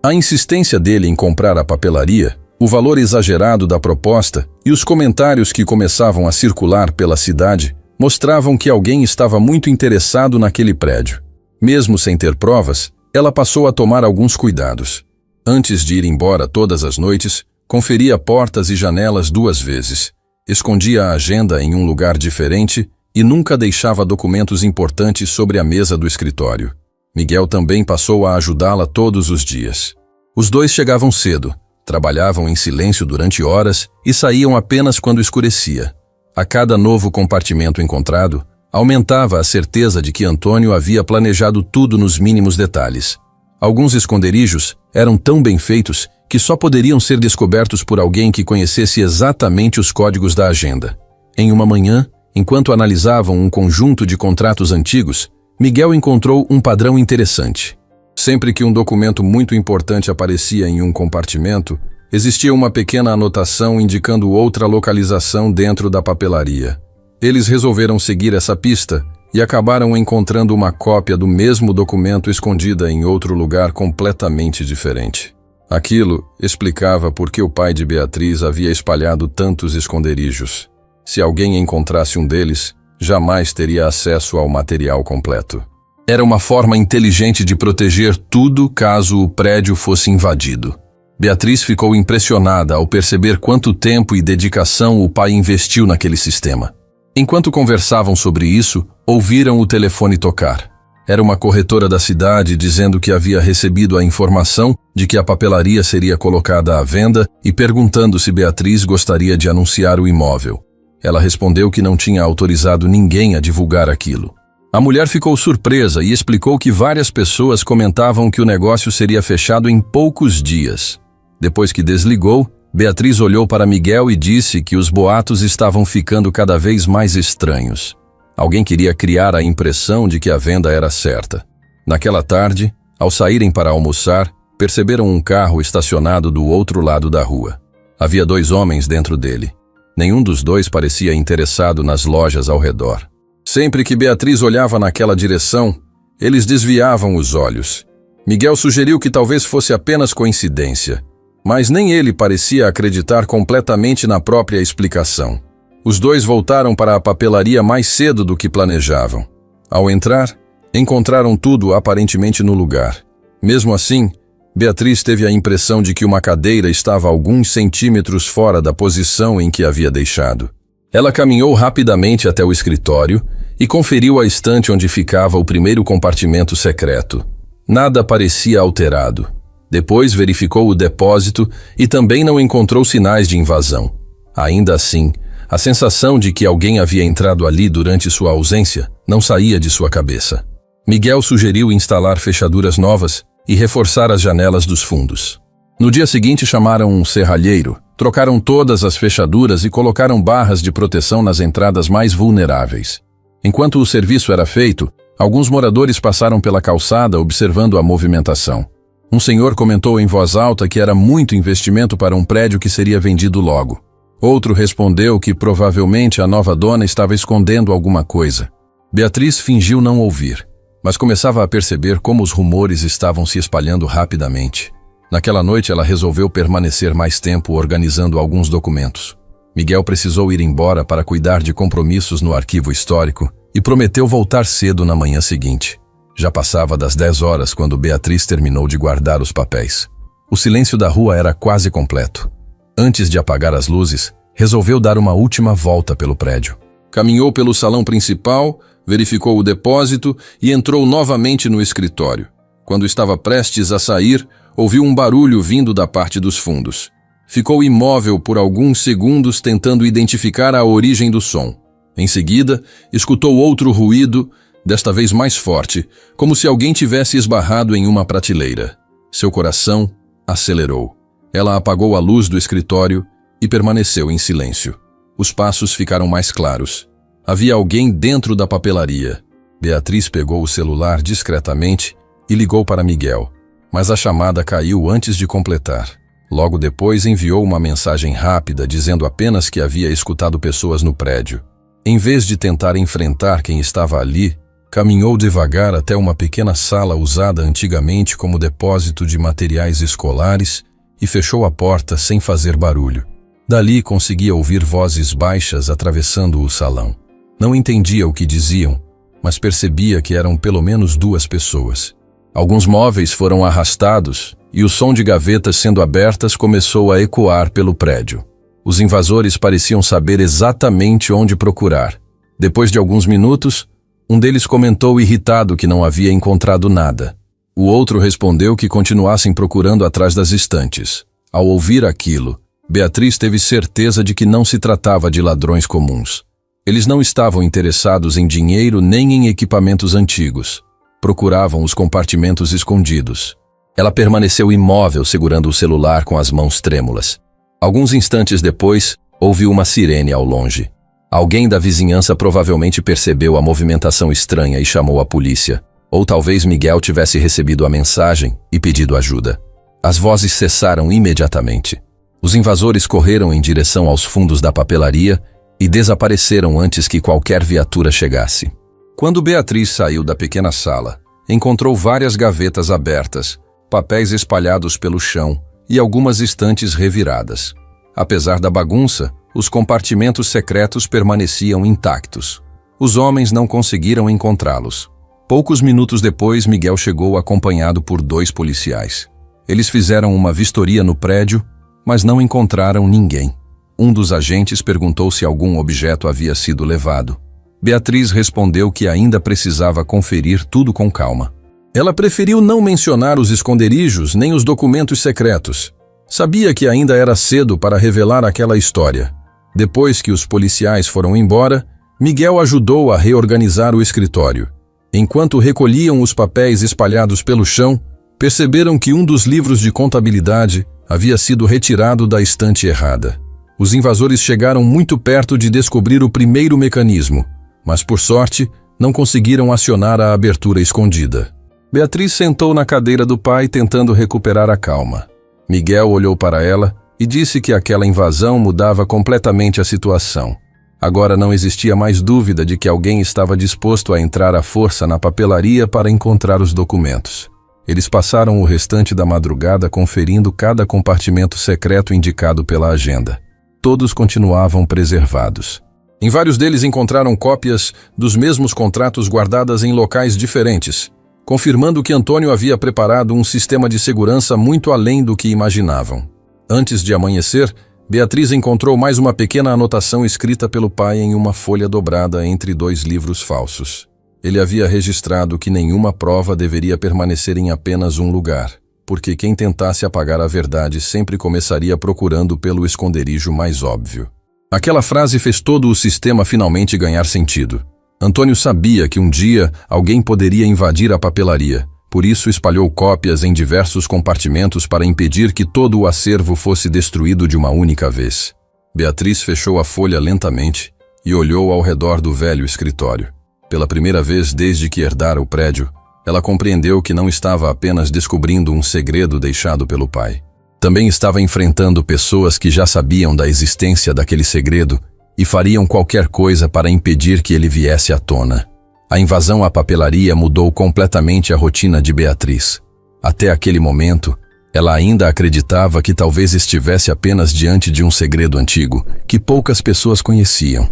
A insistência dele em comprar a papelaria, o valor exagerado da proposta e os comentários que começavam a circular pela cidade mostravam que alguém estava muito interessado naquele prédio. Mesmo sem ter provas, ela passou a tomar alguns cuidados. Antes de ir embora todas as noites, conferia portas e janelas 2 vezes, escondia a agenda em um lugar diferente e nunca deixava documentos importantes sobre a mesa do escritório. Miguel também passou a ajudá-la todos os dias. Os dois chegavam cedo, trabalhavam em silêncio durante horas e saíam apenas quando escurecia. A cada novo compartimento encontrado, aumentava a certeza de que Antônio havia planejado tudo nos mínimos detalhes. Alguns esconderijos eram tão bem feitos que só poderiam ser descobertos por alguém que conhecesse exatamente os códigos da agenda. Em uma manhã, enquanto analisavam um conjunto de contratos antigos, Miguel encontrou um padrão interessante. Sempre que um documento muito importante aparecia em um compartimento, existia uma pequena anotação indicando outra localização dentro da papelaria. Eles resolveram seguir essa pista e acabaram encontrando uma cópia do mesmo documento escondida em outro lugar completamente diferente. Aquilo explicava por que o pai de Beatriz havia espalhado tantos esconderijos. Se alguém encontrasse um deles, jamais teria acesso ao material completo. Era uma forma inteligente de proteger tudo caso o prédio fosse invadido. Beatriz ficou impressionada ao perceber quanto tempo e dedicação o pai investiu naquele sistema. Enquanto conversavam sobre isso, ouviram o telefone tocar. Era uma corretora da cidade dizendo que havia recebido a informação de que a papelaria seria colocada à venda e perguntando se Beatriz gostaria de anunciar o imóvel. Ela respondeu que não tinha autorizado ninguém a divulgar aquilo. A mulher ficou surpresa e explicou que várias pessoas comentavam que o negócio seria fechado em poucos dias. Depois que desligou, Beatriz olhou para Miguel e disse que os boatos estavam ficando cada vez mais estranhos. Alguém queria criar a impressão de que a venda era certa. Naquela tarde, ao saírem para almoçar, perceberam um carro estacionado do outro lado da rua. Havia 2 homens dentro dele. Nenhum dos dois parecia interessado nas lojas ao redor. Sempre que Beatriz olhava naquela direção, eles desviavam os olhos. Miguel sugeriu que talvez fosse apenas coincidência, mas nem ele parecia acreditar completamente na própria explicação. Os dois voltaram para a papelaria mais cedo do que planejavam. Ao entrar, encontraram tudo aparentemente no lugar. Mesmo assim, Beatriz teve a impressão de que uma cadeira estava alguns centímetros fora da posição em que havia deixado. Ela caminhou rapidamente até o escritório e conferiu a estante onde ficava o primeiro compartimento secreto. Nada parecia alterado. Depois verificou o depósito e também não encontrou sinais de invasão. Ainda assim, a sensação de que alguém havia entrado ali durante sua ausência não saía de sua cabeça. Miguel sugeriu instalar fechaduras novas e reforçar as janelas dos fundos. No dia seguinte chamaram um serralheiro, trocaram todas as fechaduras e colocaram barras de proteção nas entradas mais vulneráveis. Enquanto o serviço era feito, alguns moradores passaram pela calçada observando a movimentação. Um senhor comentou em voz alta que era muito investimento para um prédio que seria vendido logo. Outro respondeu que provavelmente a nova dona estava escondendo alguma coisa. Beatriz fingiu não ouvir, mas começava a perceber como os rumores estavam se espalhando rapidamente. Naquela noite ela resolveu permanecer mais tempo organizando alguns documentos. Miguel precisou ir embora para cuidar de compromissos no arquivo histórico e prometeu voltar cedo na manhã seguinte. Já passava das 10 horas quando Beatriz terminou de guardar os papéis. O silêncio da rua era quase completo. Antes de apagar as luzes, resolveu dar uma última volta pelo prédio. Caminhou pelo salão principal, verificou o depósito e entrou novamente no escritório. Quando estava prestes a sair, ouviu um barulho vindo da parte dos fundos. Ficou imóvel por alguns segundos tentando identificar a origem do som. Em seguida, escutou outro ruído, desta vez mais forte, como se alguém tivesse esbarrado em uma prateleira. Seu coração acelerou. Ela apagou a luz do escritório e permaneceu em silêncio. Os passos ficaram mais claros. Havia alguém dentro da papelaria. Beatriz pegou o celular discretamente e ligou para Miguel, mas a chamada caiu antes de completar. Logo depois enviou uma mensagem rápida dizendo apenas que havia escutado pessoas no prédio. Em vez de tentar enfrentar quem estava ali, caminhou devagar até uma pequena sala usada antigamente como depósito de materiais escolares e fechou a porta sem fazer barulho. Dali conseguia ouvir vozes baixas atravessando o salão. Não entendia o que diziam, mas percebia que eram pelo menos 2 pessoas. Alguns móveis foram arrastados e o som de gavetas sendo abertas começou a ecoar pelo prédio. Os invasores pareciam saber exatamente onde procurar. Depois de alguns minutos, um deles comentou irritado que não havia encontrado nada. O outro respondeu que continuassem procurando atrás das estantes. Ao ouvir aquilo, Beatriz teve certeza de que não se tratava de ladrões comuns. Eles não estavam interessados em dinheiro nem em equipamentos antigos. Procuravam os compartimentos escondidos. Ela permaneceu imóvel segurando o celular com as mãos trêmulas. Alguns instantes depois, ouviu uma sirene ao longe. Alguém da vizinhança provavelmente percebeu a movimentação estranha e chamou a polícia. Ou talvez Miguel tivesse recebido a mensagem e pedido ajuda. As vozes cessaram imediatamente. Os invasores correram em direção aos fundos da papelaria e desapareceram antes que qualquer viatura chegasse. Quando Beatriz saiu da pequena sala, encontrou várias gavetas abertas, papéis espalhados pelo chão e algumas estantes reviradas. Apesar da bagunça, os compartimentos secretos permaneciam intactos. Os homens não conseguiram encontrá-los. Poucos minutos depois, Miguel chegou acompanhado por 2 policiais. Eles fizeram uma vistoria no prédio, mas não encontraram ninguém. Um dos agentes perguntou se algum objeto havia sido levado. Beatriz respondeu que ainda precisava conferir tudo com calma. Ela preferiu não mencionar os esconderijos nem os documentos secretos. Sabia que ainda era cedo para revelar aquela história. Depois que os policiais foram embora, Miguel ajudou a reorganizar o escritório. Enquanto recolhiam os papéis espalhados pelo chão, perceberam que um dos livros de contabilidade havia sido retirado da estante errada. Os invasores chegaram muito perto de descobrir o primeiro mecanismo, mas por sorte não conseguiram acionar a abertura escondida. Beatriz sentou na cadeira do pai tentando recuperar a calma. Miguel olhou para ela e disse que aquela invasão mudava completamente a situação. Agora não existia mais dúvida de que alguém estava disposto a entrar à força na papelaria para encontrar os documentos. Eles passaram o restante da madrugada conferindo cada compartimento secreto indicado pela agenda. Todos continuavam preservados. Em vários deles encontraram cópias dos mesmos contratos guardadas em locais diferentes, confirmando que Antônio havia preparado um sistema de segurança muito além do que imaginavam. Antes de amanhecer, Beatriz encontrou mais uma pequena anotação escrita pelo pai em uma folha dobrada entre 2 livros falsos. Ele havia registrado que nenhuma prova deveria permanecer em apenas um lugar, porque quem tentasse apagar a verdade sempre começaria procurando pelo esconderijo mais óbvio. Aquela frase fez todo o sistema finalmente ganhar sentido. Antônio sabia que um dia alguém poderia invadir a papelaria, por isso espalhou cópias em diversos compartimentos para impedir que todo o acervo fosse destruído de uma única vez. Beatriz fechou a folha lentamente e olhou ao redor do velho escritório. Pela primeira vez desde que herdara o prédio, ela compreendeu que não estava apenas descobrindo um segredo deixado pelo pai. Também estava enfrentando pessoas que já sabiam da existência daquele segredo e fariam qualquer coisa para impedir que ele viesse à tona. A invasão à papelaria mudou completamente a rotina de Beatriz. Até aquele momento, ela ainda acreditava que talvez estivesse apenas diante de um segredo antigo, que poucas pessoas conheciam.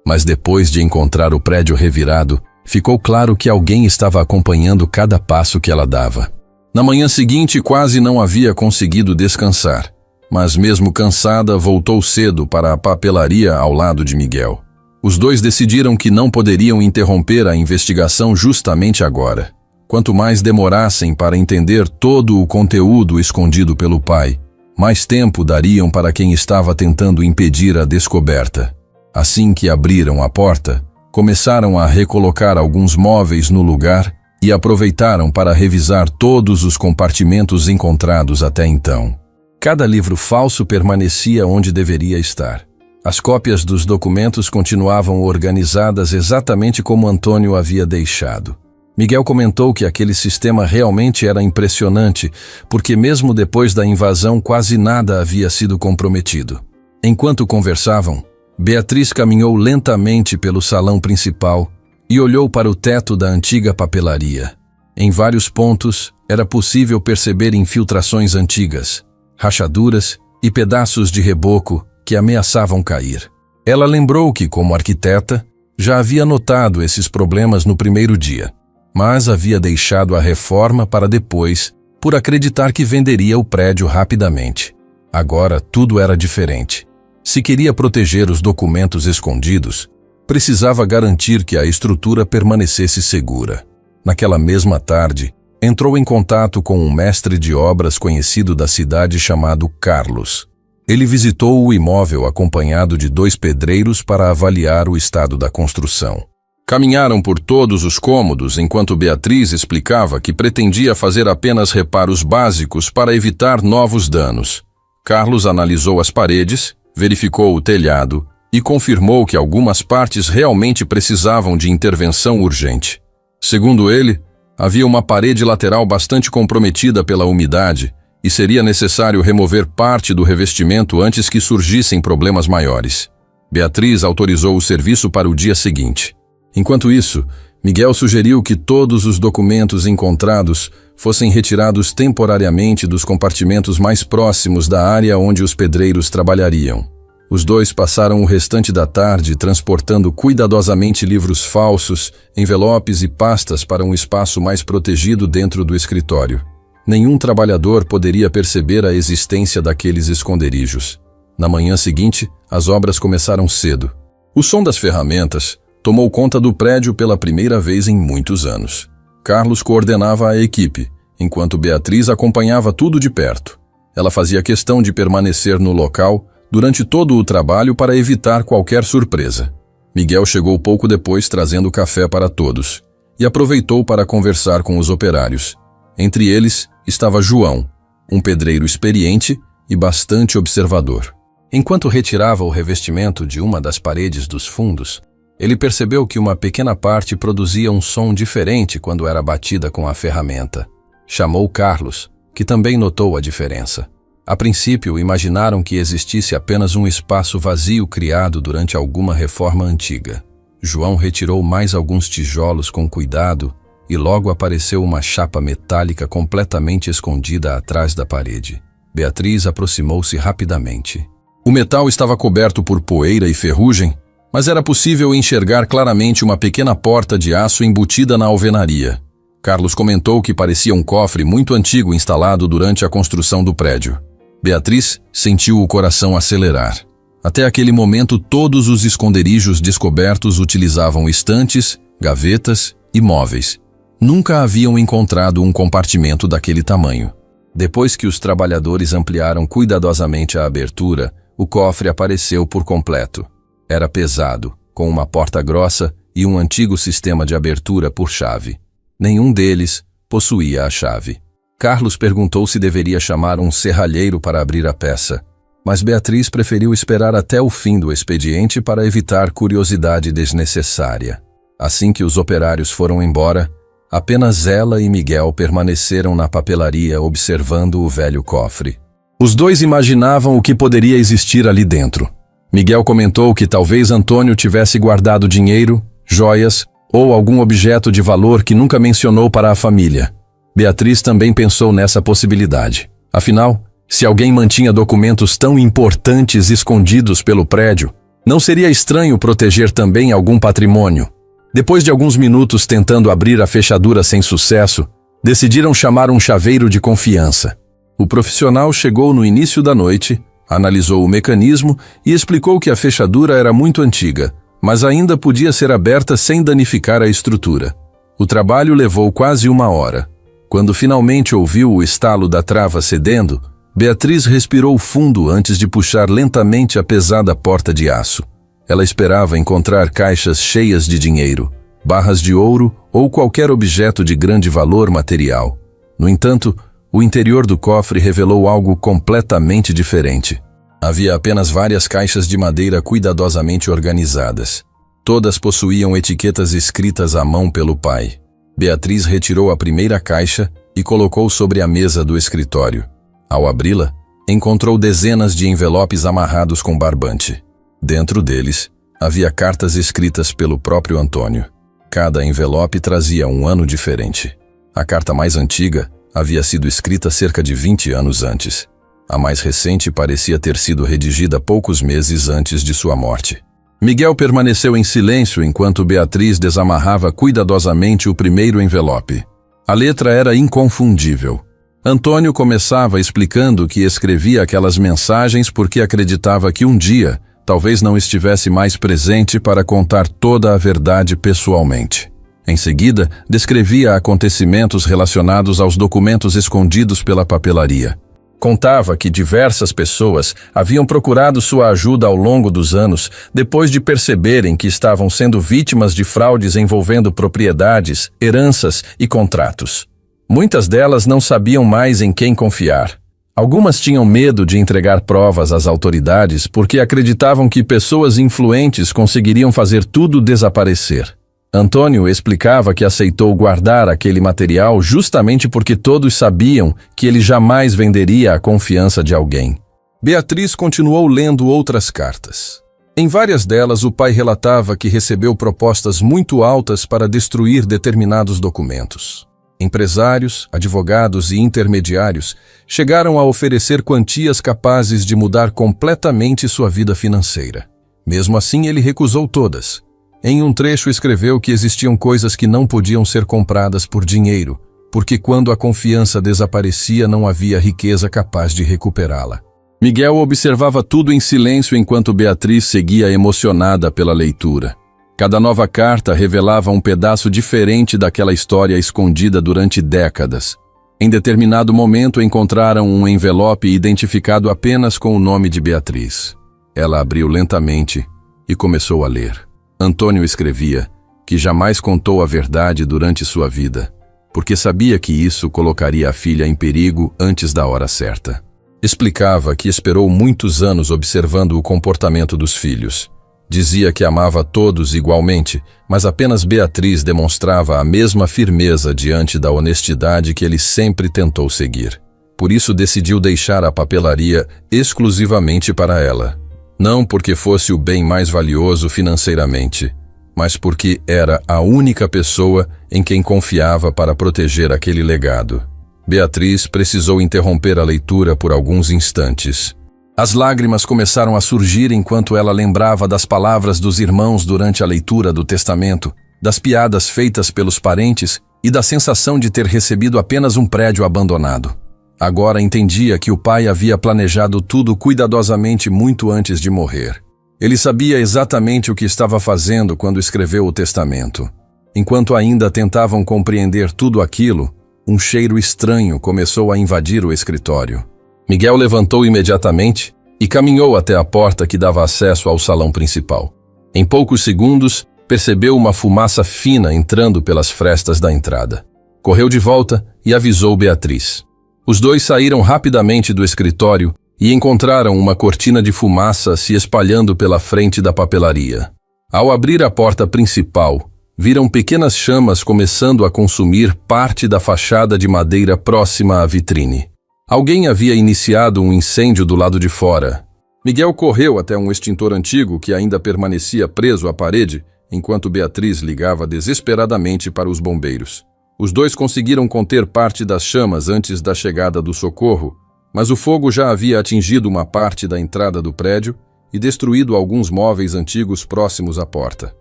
Mas depois de encontrar o prédio revirado, ficou claro que alguém estava acompanhando cada passo que ela dava. Na manhã seguinte, quase não havia conseguido descansar, mas mesmo cansada, voltou cedo para a papelaria ao lado de Miguel. Os dois decidiram que não poderiam interromper a investigação justamente agora. Quanto mais demorassem para entender todo o conteúdo escondido pelo pai, mais tempo dariam para quem estava tentando impedir a descoberta. Assim que abriram a porta, começaram a recolocar alguns móveis no lugar e aproveitaram para revisar todos os compartimentos encontrados até então. Cada livro falso permanecia onde deveria estar. As cópias dos documentos continuavam organizadas exatamente como Antônio havia deixado. Miguel comentou que aquele sistema realmente era impressionante, porque mesmo depois da invasão quase nada havia sido comprometido. Enquanto conversavam, Beatriz caminhou lentamente pelo salão principal e olhou para o teto da antiga papelaria. Em vários pontos, era possível perceber infiltrações antigas, rachaduras e pedaços de reboco que ameaçavam cair. Ela lembrou que, como arquiteta, já havia notado esses problemas no primeiro dia, mas havia deixado a reforma para depois, por acreditar que venderia o prédio rapidamente. Agora tudo era diferente. Se queria proteger os documentos escondidos, precisava garantir que a estrutura permanecesse segura. Naquela mesma tarde, entrou em contato com um mestre de obras conhecido da cidade chamado Carlos. Ele visitou o imóvel acompanhado de 2 pedreiros para avaliar o estado da construção. Caminharam por todos os cômodos enquanto Beatriz explicava que pretendia fazer apenas reparos básicos para evitar novos danos. Carlos analisou as paredes, verificou o telhado e confirmou que algumas partes realmente precisavam de intervenção urgente. Segundo ele, havia uma parede lateral bastante comprometida pela umidade e seria necessário remover parte do revestimento antes que surgissem problemas maiores. Beatriz autorizou o serviço para o dia seguinte. Enquanto isso, Miguel sugeriu que todos os documentos encontrados fossem retirados temporariamente dos compartimentos mais próximos da área onde os pedreiros trabalhariam. Os dois passaram o restante da tarde transportando cuidadosamente livros falsos, envelopes e pastas para um espaço mais protegido dentro do escritório. Nenhum trabalhador poderia perceber a existência daqueles esconderijos. Na manhã seguinte, as obras começaram cedo. O som das ferramentas tomou conta do prédio pela primeira vez em muitos anos. Carlos coordenava a equipe, enquanto Beatriz acompanhava tudo de perto. Ela fazia questão de permanecer no local durante todo o trabalho para evitar qualquer surpresa. Miguel chegou pouco depois trazendo café para todos e aproveitou para conversar com os operários. Entre eles estava João, um pedreiro experiente e bastante observador. Enquanto retirava o revestimento de uma das paredes dos fundos, ele percebeu que uma pequena parte produzia um som diferente quando era batida com a ferramenta. Chamou Carlos, que também notou a diferença. A princípio, imaginaram que existisse apenas um espaço vazio criado durante alguma reforma antiga. João retirou mais alguns tijolos com cuidado e logo apareceu uma chapa metálica completamente escondida atrás da parede. Beatriz aproximou-se rapidamente. O metal estava coberto por poeira e ferrugem, mas era possível enxergar claramente uma pequena porta de aço embutida na alvenaria. Carlos comentou que parecia um cofre muito antigo instalado durante a construção do prédio. Beatriz sentiu o coração acelerar. Até aquele momento, todos os esconderijos descobertos utilizavam estantes, gavetas e móveis. Nunca haviam encontrado um compartimento daquele tamanho. Depois que os trabalhadores ampliaram cuidadosamente a abertura, o cofre apareceu por completo. Era pesado, com uma porta grossa e um antigo sistema de abertura por chave. Nenhum deles possuía a chave. Carlos perguntou se deveria chamar um serralheiro para abrir a peça, mas Beatriz preferiu esperar até o fim do expediente para evitar curiosidade desnecessária. Assim que os operários foram embora, apenas ela e Miguel permaneceram na papelaria observando o velho cofre. Os dois imaginavam o que poderia existir ali dentro. Miguel comentou que talvez Antônio tivesse guardado dinheiro, joias ou algum objeto de valor que nunca mencionou para a família. Beatriz também pensou nessa possibilidade. Afinal, se alguém mantinha documentos tão importantes escondidos pelo prédio, não seria estranho proteger também algum patrimônio. Depois de alguns minutos tentando abrir a fechadura sem sucesso, decidiram chamar um chaveiro de confiança. O profissional chegou no início da noite, analisou o mecanismo e explicou que a fechadura era muito antiga, mas ainda podia ser aberta sem danificar a estrutura. O trabalho levou quase 1 hora. Quando finalmente ouviu o estalo da trava cedendo, Beatriz respirou fundo antes de puxar lentamente a pesada porta de aço. Ela esperava encontrar caixas cheias de dinheiro, barras de ouro ou qualquer objeto de grande valor material. No entanto, o interior do cofre revelou algo completamente diferente. Havia apenas várias caixas de madeira cuidadosamente organizadas. Todas possuíam etiquetas escritas à mão pelo pai. Beatriz retirou a primeira caixa e colocou sobre a mesa do escritório. Ao abri-la, encontrou dezenas de envelopes amarrados com barbante. Dentro deles, havia cartas escritas pelo próprio Antônio. Cada envelope trazia um ano diferente. A carta mais antiga havia sido escrita cerca de 20 anos antes. A mais recente parecia ter sido redigida poucos meses antes de sua morte. Miguel permaneceu em silêncio enquanto Beatriz desamarrava cuidadosamente o primeiro envelope. A letra era inconfundível. Antônio começava explicando que escrevia aquelas mensagens porque acreditava que um dia talvez não estivesse mais presente para contar toda a verdade pessoalmente. Em seguida, descrevia acontecimentos relacionados aos documentos escondidos pela papelaria. Contava que diversas pessoas haviam procurado sua ajuda ao longo dos anos, depois de perceberem que estavam sendo vítimas de fraudes envolvendo propriedades, heranças e contratos. Muitas delas não sabiam mais em quem confiar. Algumas tinham medo de entregar provas às autoridades porque acreditavam que pessoas influentes conseguiriam fazer tudo desaparecer. Antônio explicava que aceitou guardar aquele material justamente porque todos sabiam que ele jamais venderia a confiança de alguém. Beatriz continuou lendo outras cartas. Em várias delas, o pai relatava que recebeu propostas muito altas para destruir determinados documentos. Empresários, advogados e intermediários chegaram a oferecer quantias capazes de mudar completamente sua vida financeira. Mesmo assim, ele recusou todas. Em um trecho escreveu que existiam coisas que não podiam ser compradas por dinheiro, porque quando a confiança desaparecia não havia riqueza capaz de recuperá-la. Miguel observava tudo em silêncio enquanto Beatriz seguia emocionada pela leitura. Cada nova carta revelava um pedaço diferente daquela história escondida durante décadas. Em determinado momento encontraram um envelope identificado apenas com o nome de Beatriz. Ela abriu lentamente e começou a ler. Antônio escrevia que jamais contou a verdade durante sua vida, porque sabia que isso colocaria a filha em perigo antes da hora certa. Explicava que esperou muitos anos observando o comportamento dos filhos. Dizia que amava todos igualmente, mas apenas Beatriz demonstrava a mesma firmeza diante da honestidade que ele sempre tentou seguir. Por isso decidiu deixar a papelaria exclusivamente para ela. Não porque fosse o bem mais valioso financeiramente, mas porque era a única pessoa em quem confiava para proteger aquele legado. Beatriz precisou interromper a leitura por alguns instantes. As lágrimas começaram a surgir enquanto ela lembrava das palavras dos irmãos durante a leitura do testamento, das piadas feitas pelos parentes e da sensação de ter recebido apenas um prédio abandonado. Agora entendia que o pai havia planejado tudo cuidadosamente muito antes de morrer. Ele sabia exatamente o que estava fazendo quando escreveu o testamento. Enquanto ainda tentavam compreender tudo aquilo, um cheiro estranho começou a invadir o escritório. Miguel levantou imediatamente e caminhou até a porta que dava acesso ao salão principal. Em poucos segundos, percebeu uma fumaça fina entrando pelas frestas da entrada. Correu de volta e avisou Beatriz. Os dois saíram rapidamente do escritório e encontraram uma cortina de fumaça se espalhando pela frente da papelaria. Ao abrir a porta principal, viram pequenas chamas começando a consumir parte da fachada de madeira próxima à vitrine. Alguém havia iniciado um incêndio do lado de fora. Miguel correu até um extintor antigo que ainda permanecia preso à parede, enquanto Beatriz ligava desesperadamente para os bombeiros. Os dois conseguiram conter parte das chamas antes da chegada do socorro, mas o fogo já havia atingido uma parte da entrada do prédio e destruído alguns móveis antigos próximos à porta.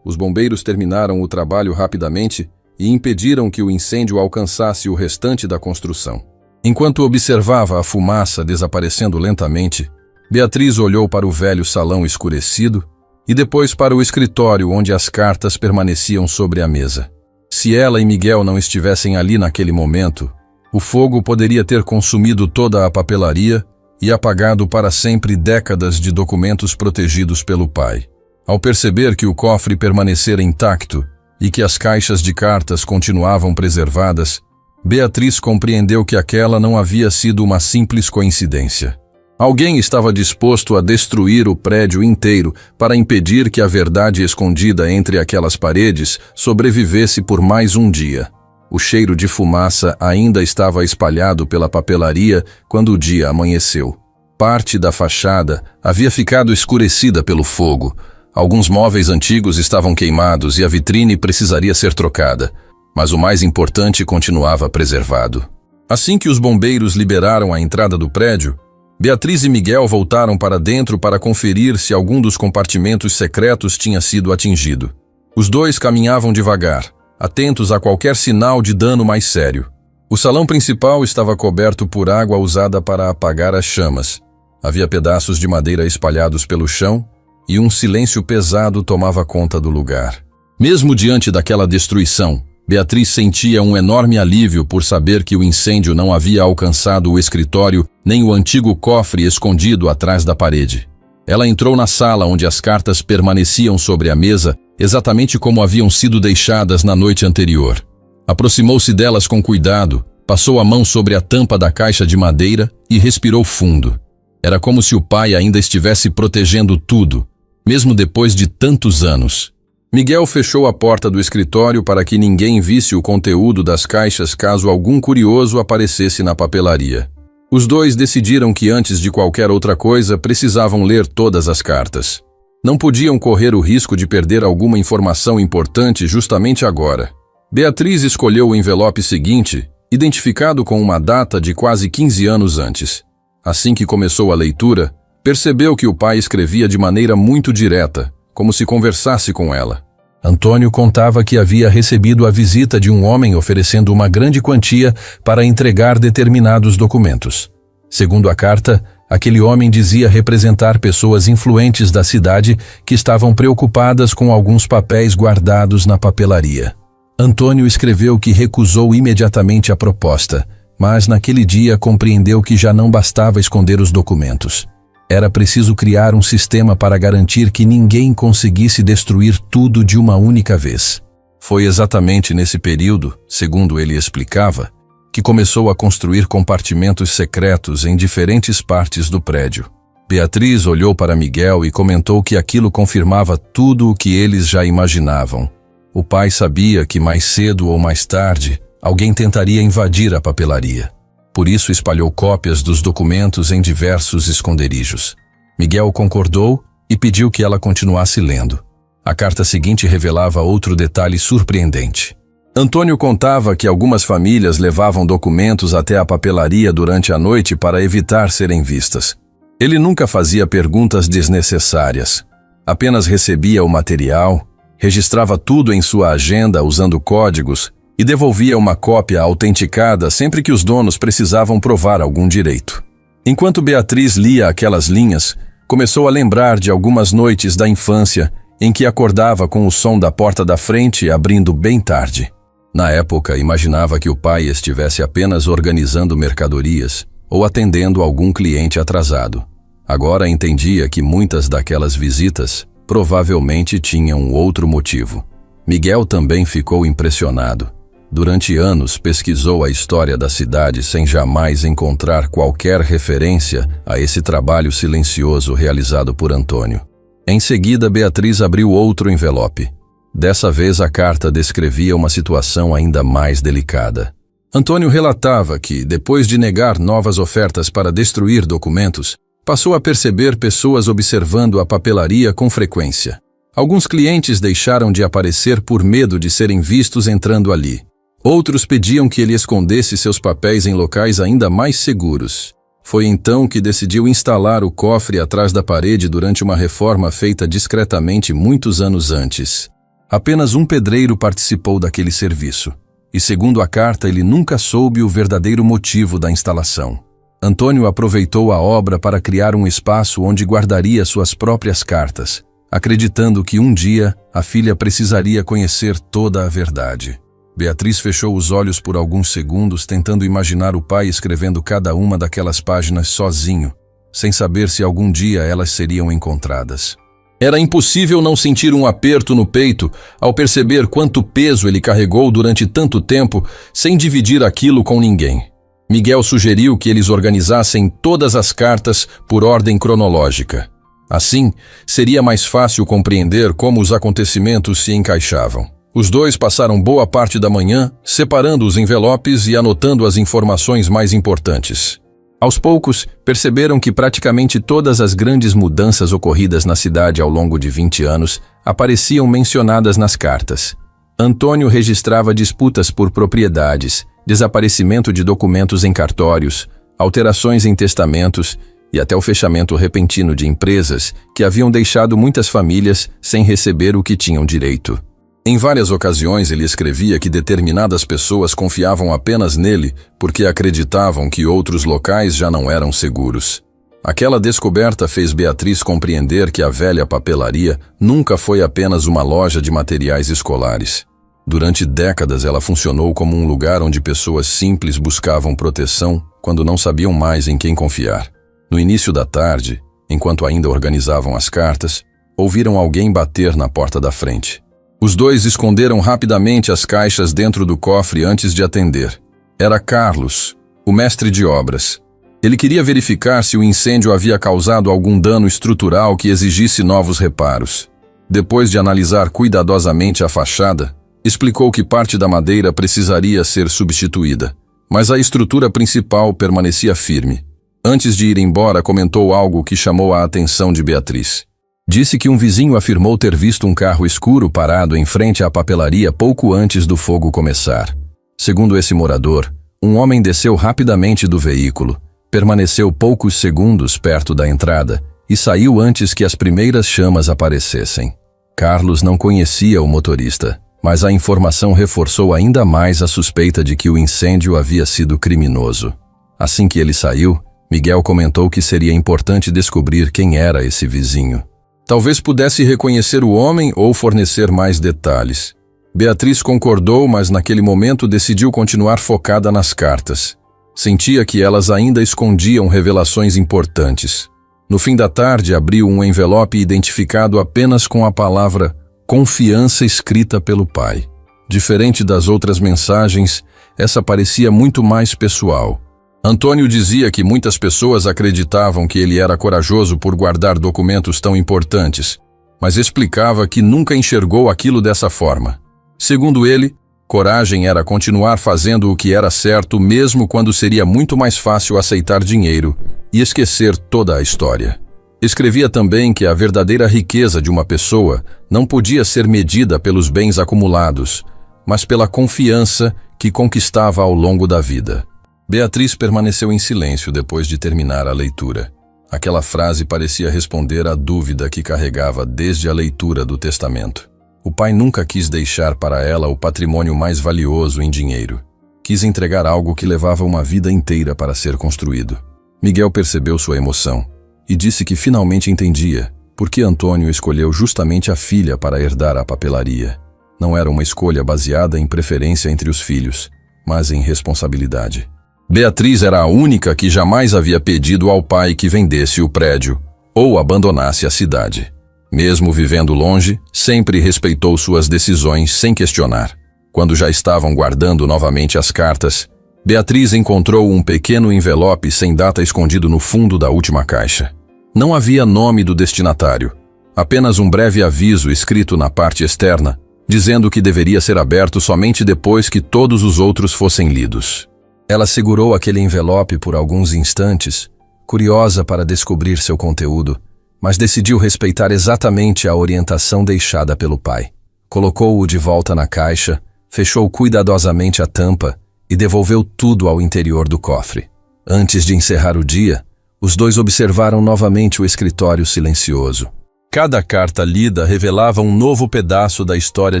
Os bombeiros terminaram o trabalho rapidamente e impediram que o incêndio alcançasse o restante da construção. Enquanto observava a fumaça desaparecendo lentamente, Beatriz olhou para o velho salão escurecido e depois para o escritório onde as cartas permaneciam sobre a mesa. Se ela e Miguel não estivessem ali naquele momento, o fogo poderia ter consumido toda a papelaria e apagado para sempre décadas de documentos protegidos pelo pai. Ao perceber que o cofre permanecera intacto e que as caixas de cartas continuavam preservadas, Beatriz compreendeu que aquela não havia sido uma simples coincidência. Alguém estava disposto a destruir o prédio inteiro para impedir que a verdade escondida entre aquelas paredes sobrevivesse por mais um dia. O cheiro de fumaça ainda estava espalhado pela papelaria quando o dia amanheceu. Parte da fachada havia ficado escurecida pelo fogo. Alguns móveis antigos estavam queimados e a vitrine precisaria ser trocada, mas o mais importante continuava preservado. Assim que os bombeiros liberaram a entrada do prédio, Beatriz e Miguel voltaram para dentro para conferir se algum dos compartimentos secretos tinha sido atingido. Os dois caminhavam devagar, atentos a qualquer sinal de dano mais sério. O salão principal estava coberto por água usada para apagar as chamas. Havia pedaços de madeira espalhados pelo chão e um silêncio pesado tomava conta do lugar. Mesmo diante daquela destruição, Beatriz sentia um enorme alívio por saber que o incêndio não havia alcançado o escritório nem o antigo cofre escondido atrás da parede. Ela entrou na sala onde as cartas permaneciam sobre a mesa, exatamente como haviam sido deixadas na noite anterior. Aproximou-se delas com cuidado, passou a mão sobre a tampa da caixa de madeira e respirou fundo. Era como se o pai ainda estivesse protegendo tudo, mesmo depois de tantos anos. Miguel fechou a porta do escritório para que ninguém visse o conteúdo das caixas caso algum curioso aparecesse na papelaria. Os dois decidiram que antes de qualquer outra coisa precisavam ler todas as cartas. Não podiam correr o risco de perder alguma informação importante justamente agora. Beatriz escolheu o envelope seguinte, identificado com uma data de quase 15 anos antes. Assim que começou a leitura, percebeu que o pai escrevia de maneira muito direta, como se conversasse com ela. Antônio contava que havia recebido a visita de um homem oferecendo uma grande quantia para entregar determinados documentos. Segundo a carta, aquele homem dizia representar pessoas influentes da cidade que estavam preocupadas com alguns papéis guardados na papelaria. Antônio escreveu que recusou imediatamente a proposta, mas naquele dia compreendeu que já não bastava esconder os documentos. Era preciso criar um sistema para garantir que ninguém conseguisse destruir tudo de uma única vez. Foi exatamente nesse período, segundo ele explicava, que começou a construir compartimentos secretos em diferentes partes do prédio. Beatriz olhou para Miguel e comentou que aquilo confirmava tudo o que eles já imaginavam. O pai sabia que mais cedo ou mais tarde, alguém tentaria invadir a papelaria. Por isso espalhou cópias dos documentos em diversos esconderijos. Miguel concordou e pediu que ela continuasse lendo. A carta seguinte revelava outro detalhe surpreendente. Antônio contava que algumas famílias levavam documentos até a papelaria durante a noite para evitar serem vistas. Ele nunca fazia perguntas desnecessárias. Apenas recebia o material, registrava tudo em sua agenda usando códigos e devolvia uma cópia autenticada sempre que os donos precisavam provar algum direito. Enquanto Beatriz lia aquelas linhas, começou a lembrar de algumas noites da infância em que acordava com o som da porta da frente abrindo bem tarde. Na época, imaginava que o pai estivesse apenas organizando mercadorias ou atendendo algum cliente atrasado. Agora entendia que muitas daquelas visitas provavelmente tinham outro motivo. Miguel também ficou impressionado. Durante anos pesquisou a história da cidade sem jamais encontrar qualquer referência a esse trabalho silencioso realizado por Antônio. Em seguida, Beatriz abriu outro envelope. Dessa vez a carta descrevia uma situação ainda mais delicada. Antônio relatava que, depois de negar novas ofertas para destruir documentos, passou a perceber pessoas observando a papelaria com frequência. Alguns clientes deixaram de aparecer por medo de serem vistos entrando ali. Outros pediam que ele escondesse seus papéis em locais ainda mais seguros. Foi então que decidiu instalar o cofre atrás da parede durante uma reforma feita discretamente muitos anos antes. Apenas um pedreiro participou daquele serviço, e segundo a carta ele nunca soube o verdadeiro motivo da instalação. Antônio aproveitou a obra para criar um espaço onde guardaria suas próprias cartas, acreditando que um dia a filha precisaria conhecer toda a verdade. Beatriz fechou os olhos por alguns segundos, tentando imaginar o pai escrevendo cada uma daquelas páginas sozinho, sem saber se algum dia elas seriam encontradas. Era impossível não sentir um aperto no peito ao perceber quanto peso ele carregou durante tanto tempo sem dividir aquilo com ninguém. Miguel sugeriu que eles organizassem todas as cartas por ordem cronológica. Assim, seria mais fácil compreender como os acontecimentos se encaixavam. Os dois passaram boa parte da manhã separando os envelopes e anotando as informações mais importantes. Aos poucos, perceberam que praticamente todas as grandes mudanças ocorridas na cidade ao longo de 20 anos apareciam mencionadas nas cartas. Antônio registrava disputas por propriedades, desaparecimento de documentos em cartórios, alterações em testamentos e até o fechamento repentino de empresas que haviam deixado muitas famílias sem receber o que tinham direito. Em várias ocasiões ele escrevia que determinadas pessoas confiavam apenas nele porque acreditavam que outros locais já não eram seguros. Aquela descoberta fez Beatriz compreender que a velha papelaria nunca foi apenas uma loja de materiais escolares. Durante décadas ela funcionou como um lugar onde pessoas simples buscavam proteção quando não sabiam mais em quem confiar. No início da tarde, enquanto ainda organizavam as cartas, ouviram alguém bater na porta da frente. Os dois esconderam rapidamente as caixas dentro do cofre antes de atender. Era Carlos, o mestre de obras. Ele queria verificar se o incêndio havia causado algum dano estrutural que exigisse novos reparos. Depois de analisar cuidadosamente a fachada, explicou que parte da madeira precisaria ser substituída, mas a estrutura principal permanecia firme. Antes de ir embora, comentou algo que chamou a atenção de Beatriz. Disse que um vizinho afirmou ter visto um carro escuro parado em frente à papelaria pouco antes do fogo começar. Segundo esse morador, um homem desceu rapidamente do veículo, permaneceu poucos segundos perto da entrada e saiu antes que as primeiras chamas aparecessem. Carlos não conhecia o motorista, mas a informação reforçou ainda mais a suspeita de que o incêndio havia sido criminoso. Assim que ele saiu, Miguel comentou que seria importante descobrir quem era esse vizinho. Talvez pudesse reconhecer o homem ou fornecer mais detalhes. Beatriz concordou, mas naquele momento decidiu continuar focada nas cartas. Sentia que elas ainda escondiam revelações importantes. No fim da tarde, abriu um envelope identificado apenas com a palavra confiança escrita pelo pai. Diferente das outras mensagens, essa parecia muito mais pessoal. Antônio dizia que muitas pessoas acreditavam que ele era corajoso por guardar documentos tão importantes, mas explicava que nunca enxergou aquilo dessa forma. Segundo ele, coragem era continuar fazendo o que era certo mesmo quando seria muito mais fácil aceitar dinheiro e esquecer toda a história. Escrevia também que a verdadeira riqueza de uma pessoa não podia ser medida pelos bens acumulados, mas pela confiança que conquistava ao longo da vida. Beatriz permaneceu em silêncio depois de terminar a leitura. Aquela frase parecia responder à dúvida que carregava desde a leitura do testamento. O pai nunca quis deixar para ela o patrimônio mais valioso em dinheiro. Quis entregar algo que levava uma vida inteira para ser construído. Miguel percebeu sua emoção e disse que finalmente entendia por que Antônio escolheu justamente a filha para herdar a papelaria. Não era uma escolha baseada em preferência entre os filhos, mas em responsabilidade. Beatriz era a única que jamais havia pedido ao pai que vendesse o prédio ou abandonasse a cidade. Mesmo vivendo longe, sempre respeitou suas decisões sem questionar. Quando já estavam guardando novamente as cartas, Beatriz encontrou um pequeno envelope sem data escondido no fundo da última caixa. Não havia nome do destinatário, apenas um breve aviso escrito na parte externa, dizendo que deveria ser aberto somente depois que todos os outros fossem lidos. Ela segurou aquele envelope por alguns instantes, curiosa para descobrir seu conteúdo, mas decidiu respeitar exatamente a orientação deixada pelo pai. Colocou-o de volta na caixa, fechou cuidadosamente a tampa e devolveu tudo ao interior do cofre. Antes de encerrar o dia, os dois observaram novamente o escritório silencioso. Cada carta lida revelava um novo pedaço da história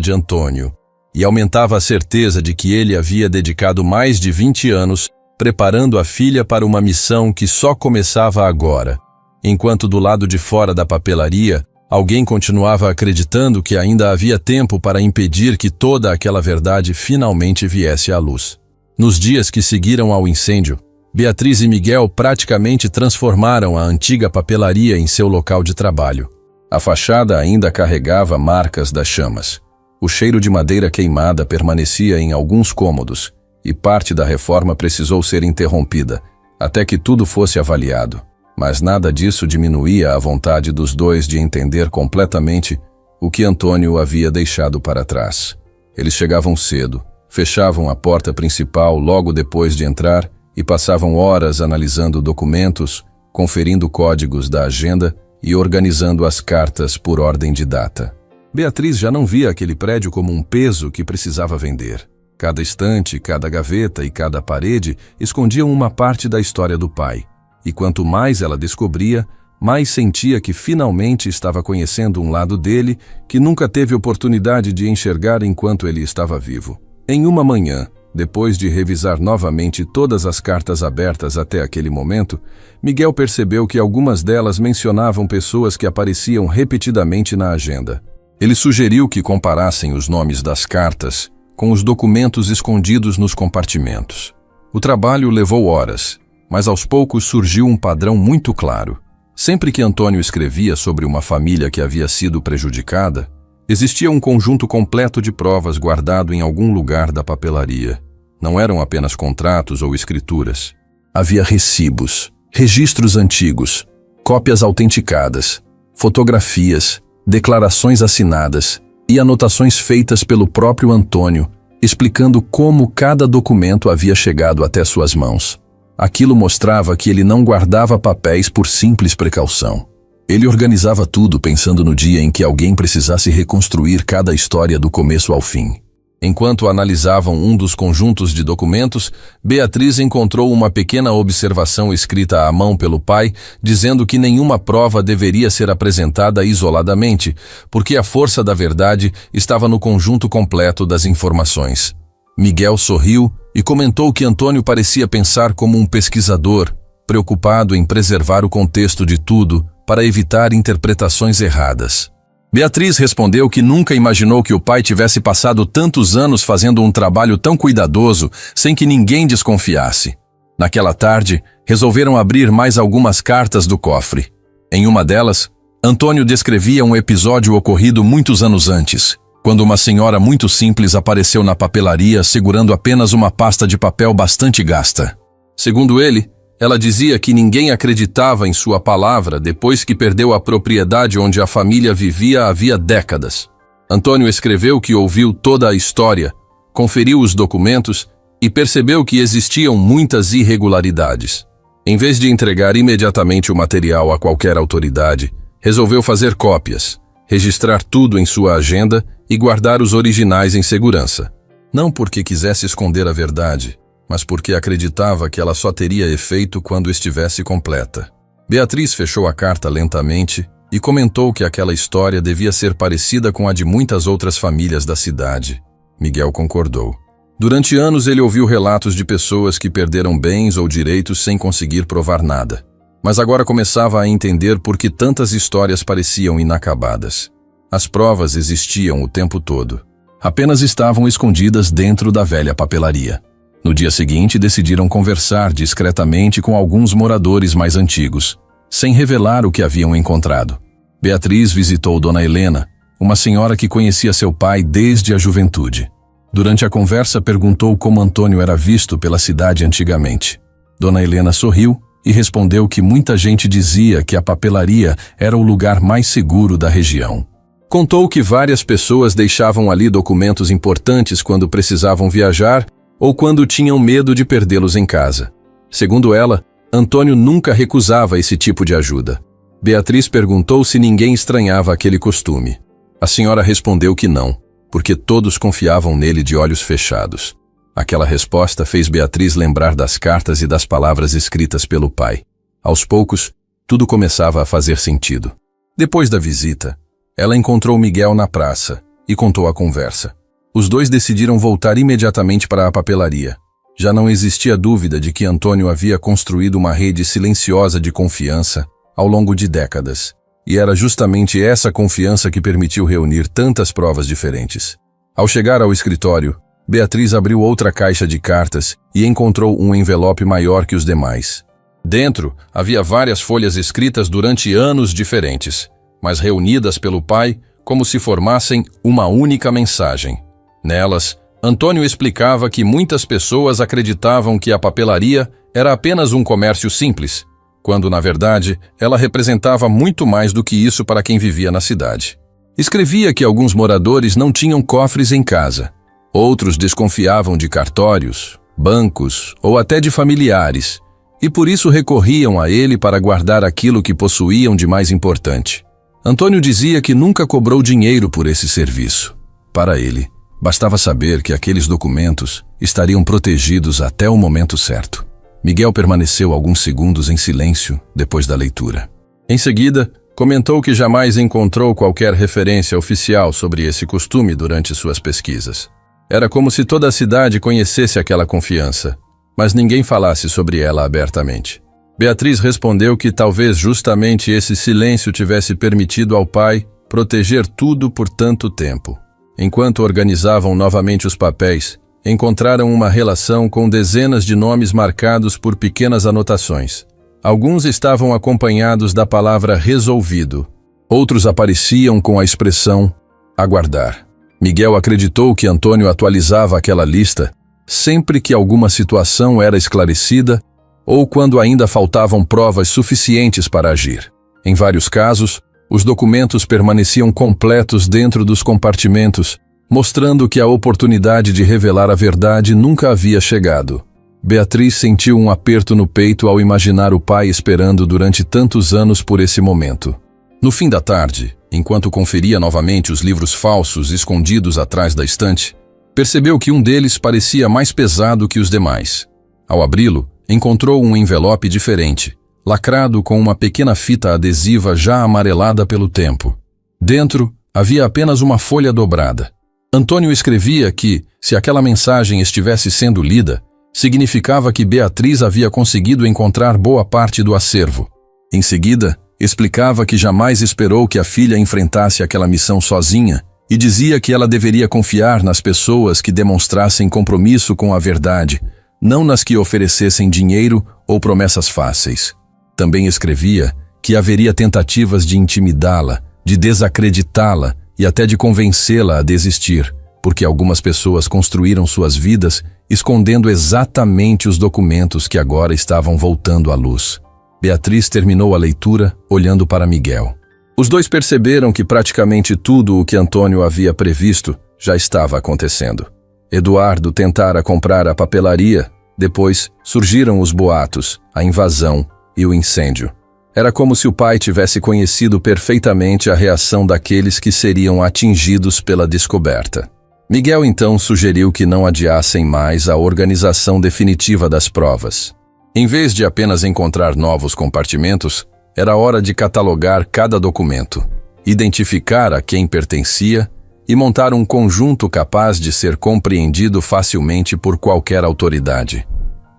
de Antônio, e aumentava a certeza de que ele havia dedicado mais de 20 anos preparando a filha para uma missão que só começava agora, enquanto do lado de fora da papelaria, Alguém continuava acreditando que ainda havia tempo para impedir que toda aquela verdade finalmente viesse à luz. Nos dias que seguiram ao incêndio, Beatriz e Miguel praticamente transformaram a antiga papelaria em seu local de trabalho. A fachada ainda carregava marcas das chamas. O cheiro de madeira queimada permanecia em alguns cômodos, e parte da reforma precisou ser interrompida, até que tudo fosse avaliado. Mas nada disso diminuía a vontade dos dois de entender completamente o que Antônio havia deixado para trás. Eles chegavam cedo, fechavam a porta principal logo depois de entrar e passavam horas analisando documentos, conferindo códigos da agenda e organizando as cartas por ordem de data. Beatriz já não via aquele prédio como um peso que precisava vender. Cada estante, cada gaveta e cada parede escondiam uma parte da história do pai. E quanto mais ela descobria, mais sentia que finalmente estava conhecendo um lado dele que nunca teve oportunidade de enxergar enquanto ele estava vivo. Em uma manhã, depois de revisar novamente todas as cartas abertas até aquele momento, Miguel percebeu que algumas delas mencionavam pessoas que apareciam repetidamente na agenda. Ele sugeriu que comparassem os nomes das cartas com os documentos escondidos nos compartimentos. O trabalho levou horas, mas aos poucos surgiu um padrão muito claro. Sempre que Antônio escrevia sobre uma família que havia sido prejudicada, existia um conjunto completo de provas guardado em algum lugar da papelaria. Não eram apenas contratos ou escrituras. Havia recibos, registros antigos, cópias autenticadas, fotografias, declarações assinadas e anotações feitas pelo próprio Antônio, explicando como cada documento havia chegado até suas mãos. Aquilo mostrava que ele não guardava papéis por simples precaução. Ele organizava tudo pensando no dia em que alguém precisasse reconstruir cada história do começo ao fim. Enquanto analisavam um dos conjuntos de documentos, Beatriz encontrou uma pequena observação escrita à mão pelo pai, dizendo que nenhuma prova deveria ser apresentada isoladamente, porque a força da verdade estava no conjunto completo das informações. Miguel sorriu e comentou que Antônio parecia pensar como um pesquisador, preocupado em preservar o contexto de tudo para evitar interpretações erradas. Beatriz respondeu que nunca imaginou que o pai tivesse passado tantos anos fazendo um trabalho tão cuidadoso sem que ninguém desconfiasse. Naquela tarde, resolveram abrir mais algumas cartas do cofre. Em uma delas, Antônio descrevia um episódio ocorrido muitos anos antes, quando uma senhora muito simples apareceu na papelaria segurando apenas uma pasta de papel bastante gasta. Segundo ele, ela dizia que ninguém acreditava em sua palavra depois que perdeu a propriedade onde a família vivia havia décadas. Antônio escreveu que ouviu toda a história, conferiu os documentos e percebeu que existiam muitas irregularidades. Em vez de entregar imediatamente o material a qualquer autoridade, resolveu fazer cópias, registrar tudo em sua agenda e guardar os originais em segurança. Não porque quisesse esconder a verdade, mas porque acreditava que ela só teria efeito quando estivesse completa. Beatriz fechou a carta lentamente e comentou que aquela história devia ser parecida com a de muitas outras famílias da cidade. Miguel concordou. Durante anos ele ouviu relatos de pessoas que perderam bens ou direitos sem conseguir provar nada. Mas agora começava a entender por que tantas histórias pareciam inacabadas. As provas existiam o tempo todo. Apenas estavam escondidas dentro da velha papelaria. No dia seguinte, decidiram conversar discretamente com alguns moradores mais antigos, sem revelar o que haviam encontrado. Beatriz visitou Dona Helena, uma senhora que conhecia seu pai desde a juventude. Durante a conversa, perguntou como Antônio era visto pela cidade antigamente. Dona Helena sorriu e respondeu que muita gente dizia que a papelaria era o lugar mais seguro da região. Contou que várias pessoas deixavam ali documentos importantes quando precisavam viajar ou quando tinham medo de perdê-los em casa. Segundo ela, Antônio nunca recusava esse tipo de ajuda. Beatriz perguntou se ninguém estranhava aquele costume. A senhora respondeu que não, porque todos confiavam nele de olhos fechados. Aquela resposta fez Beatriz lembrar das cartas e das palavras escritas pelo pai. Aos poucos, tudo começava a fazer sentido. Depois da visita, ela encontrou Miguel na praça e contou a conversa. Os dois decidiram voltar imediatamente para a papelaria. Já não existia dúvida de que Antônio havia construído uma rede silenciosa de confiança ao longo de décadas, e era justamente essa confiança que permitiu reunir tantas provas diferentes. Ao chegar ao escritório, Beatriz abriu outra caixa de cartas e encontrou um envelope maior que os demais. Dentro, havia várias folhas escritas durante anos diferentes, mas reunidas pelo pai como se formassem uma única mensagem. Nelas, Antônio explicava que muitas pessoas acreditavam que a papelaria era apenas um comércio simples, quando, na verdade, ela representava muito mais do que isso para quem vivia na cidade. Escrevia que alguns moradores não tinham cofres em casa, outros desconfiavam de cartórios, bancos ou até de familiares, e por isso recorriam a ele para guardar aquilo que possuíam de mais importante. Antônio dizia que nunca cobrou dinheiro por esse serviço. Para ele, bastava saber que aqueles documentos estariam protegidos até o momento certo. Miguel permaneceu alguns segundos em silêncio depois da leitura. Em seguida, comentou que jamais encontrou qualquer referência oficial sobre esse costume durante suas pesquisas. Era como se toda a cidade conhecesse aquela confiança, mas ninguém falasse sobre ela abertamente. Beatriz respondeu que talvez justamente esse silêncio tivesse permitido ao pai proteger tudo por tanto tempo. Enquanto organizavam novamente os papéis, encontraram uma relação com dezenas de nomes marcados por pequenas anotações. Alguns estavam acompanhados da palavra resolvido, outros apareciam com a expressão aguardar. Miguel acreditou que Antônio atualizava aquela lista sempre que alguma situação era esclarecida ou quando ainda faltavam provas suficientes para agir. Em vários casos, os documentos permaneciam completos dentro dos compartimentos, mostrando que a oportunidade de revelar a verdade nunca havia chegado. Beatriz sentiu um aperto no peito ao imaginar o pai esperando durante tantos anos por esse momento. No fim da tarde, enquanto conferia novamente os livros falsos escondidos atrás da estante, percebeu que um deles parecia mais pesado que os demais. Ao abri-lo, encontrou um envelope diferente, lacrado com uma pequena fita adesiva já amarelada pelo tempo. Dentro, havia apenas uma folha dobrada. Antônio escrevia que, se aquela mensagem estivesse sendo lida, significava que Beatriz havia conseguido encontrar boa parte do acervo. Em seguida, explicava que jamais esperou que a filha enfrentasse aquela missão sozinha e dizia que ela deveria confiar nas pessoas que demonstrassem compromisso com a verdade, não nas que oferecessem dinheiro ou promessas fáceis. Também escrevia que haveria tentativas de intimidá-la, de desacreditá-la e até de convencê-la a desistir, porque algumas pessoas construíram suas vidas escondendo exatamente os documentos que agora estavam voltando à luz. Beatriz terminou a leitura olhando para Miguel. Os dois perceberam que praticamente tudo o que Antônio havia previsto já estava acontecendo. Eduardo tentara comprar a papelaria, depois surgiram os boatos, a invasão e o incêndio. Era como se o pai tivesse conhecido perfeitamente a reação daqueles que seriam atingidos pela descoberta. Miguel então sugeriu que não adiassem mais a organização definitiva das provas. Em vez de apenas encontrar novos compartimentos, era hora de catalogar cada documento, identificar a quem pertencia e montar um conjunto capaz de ser compreendido facilmente por qualquer autoridade.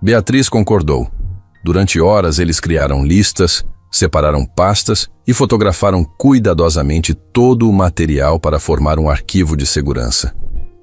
Beatriz concordou. Durante horas eles criaram listas, separaram pastas e fotografaram cuidadosamente todo o material para formar um arquivo de segurança.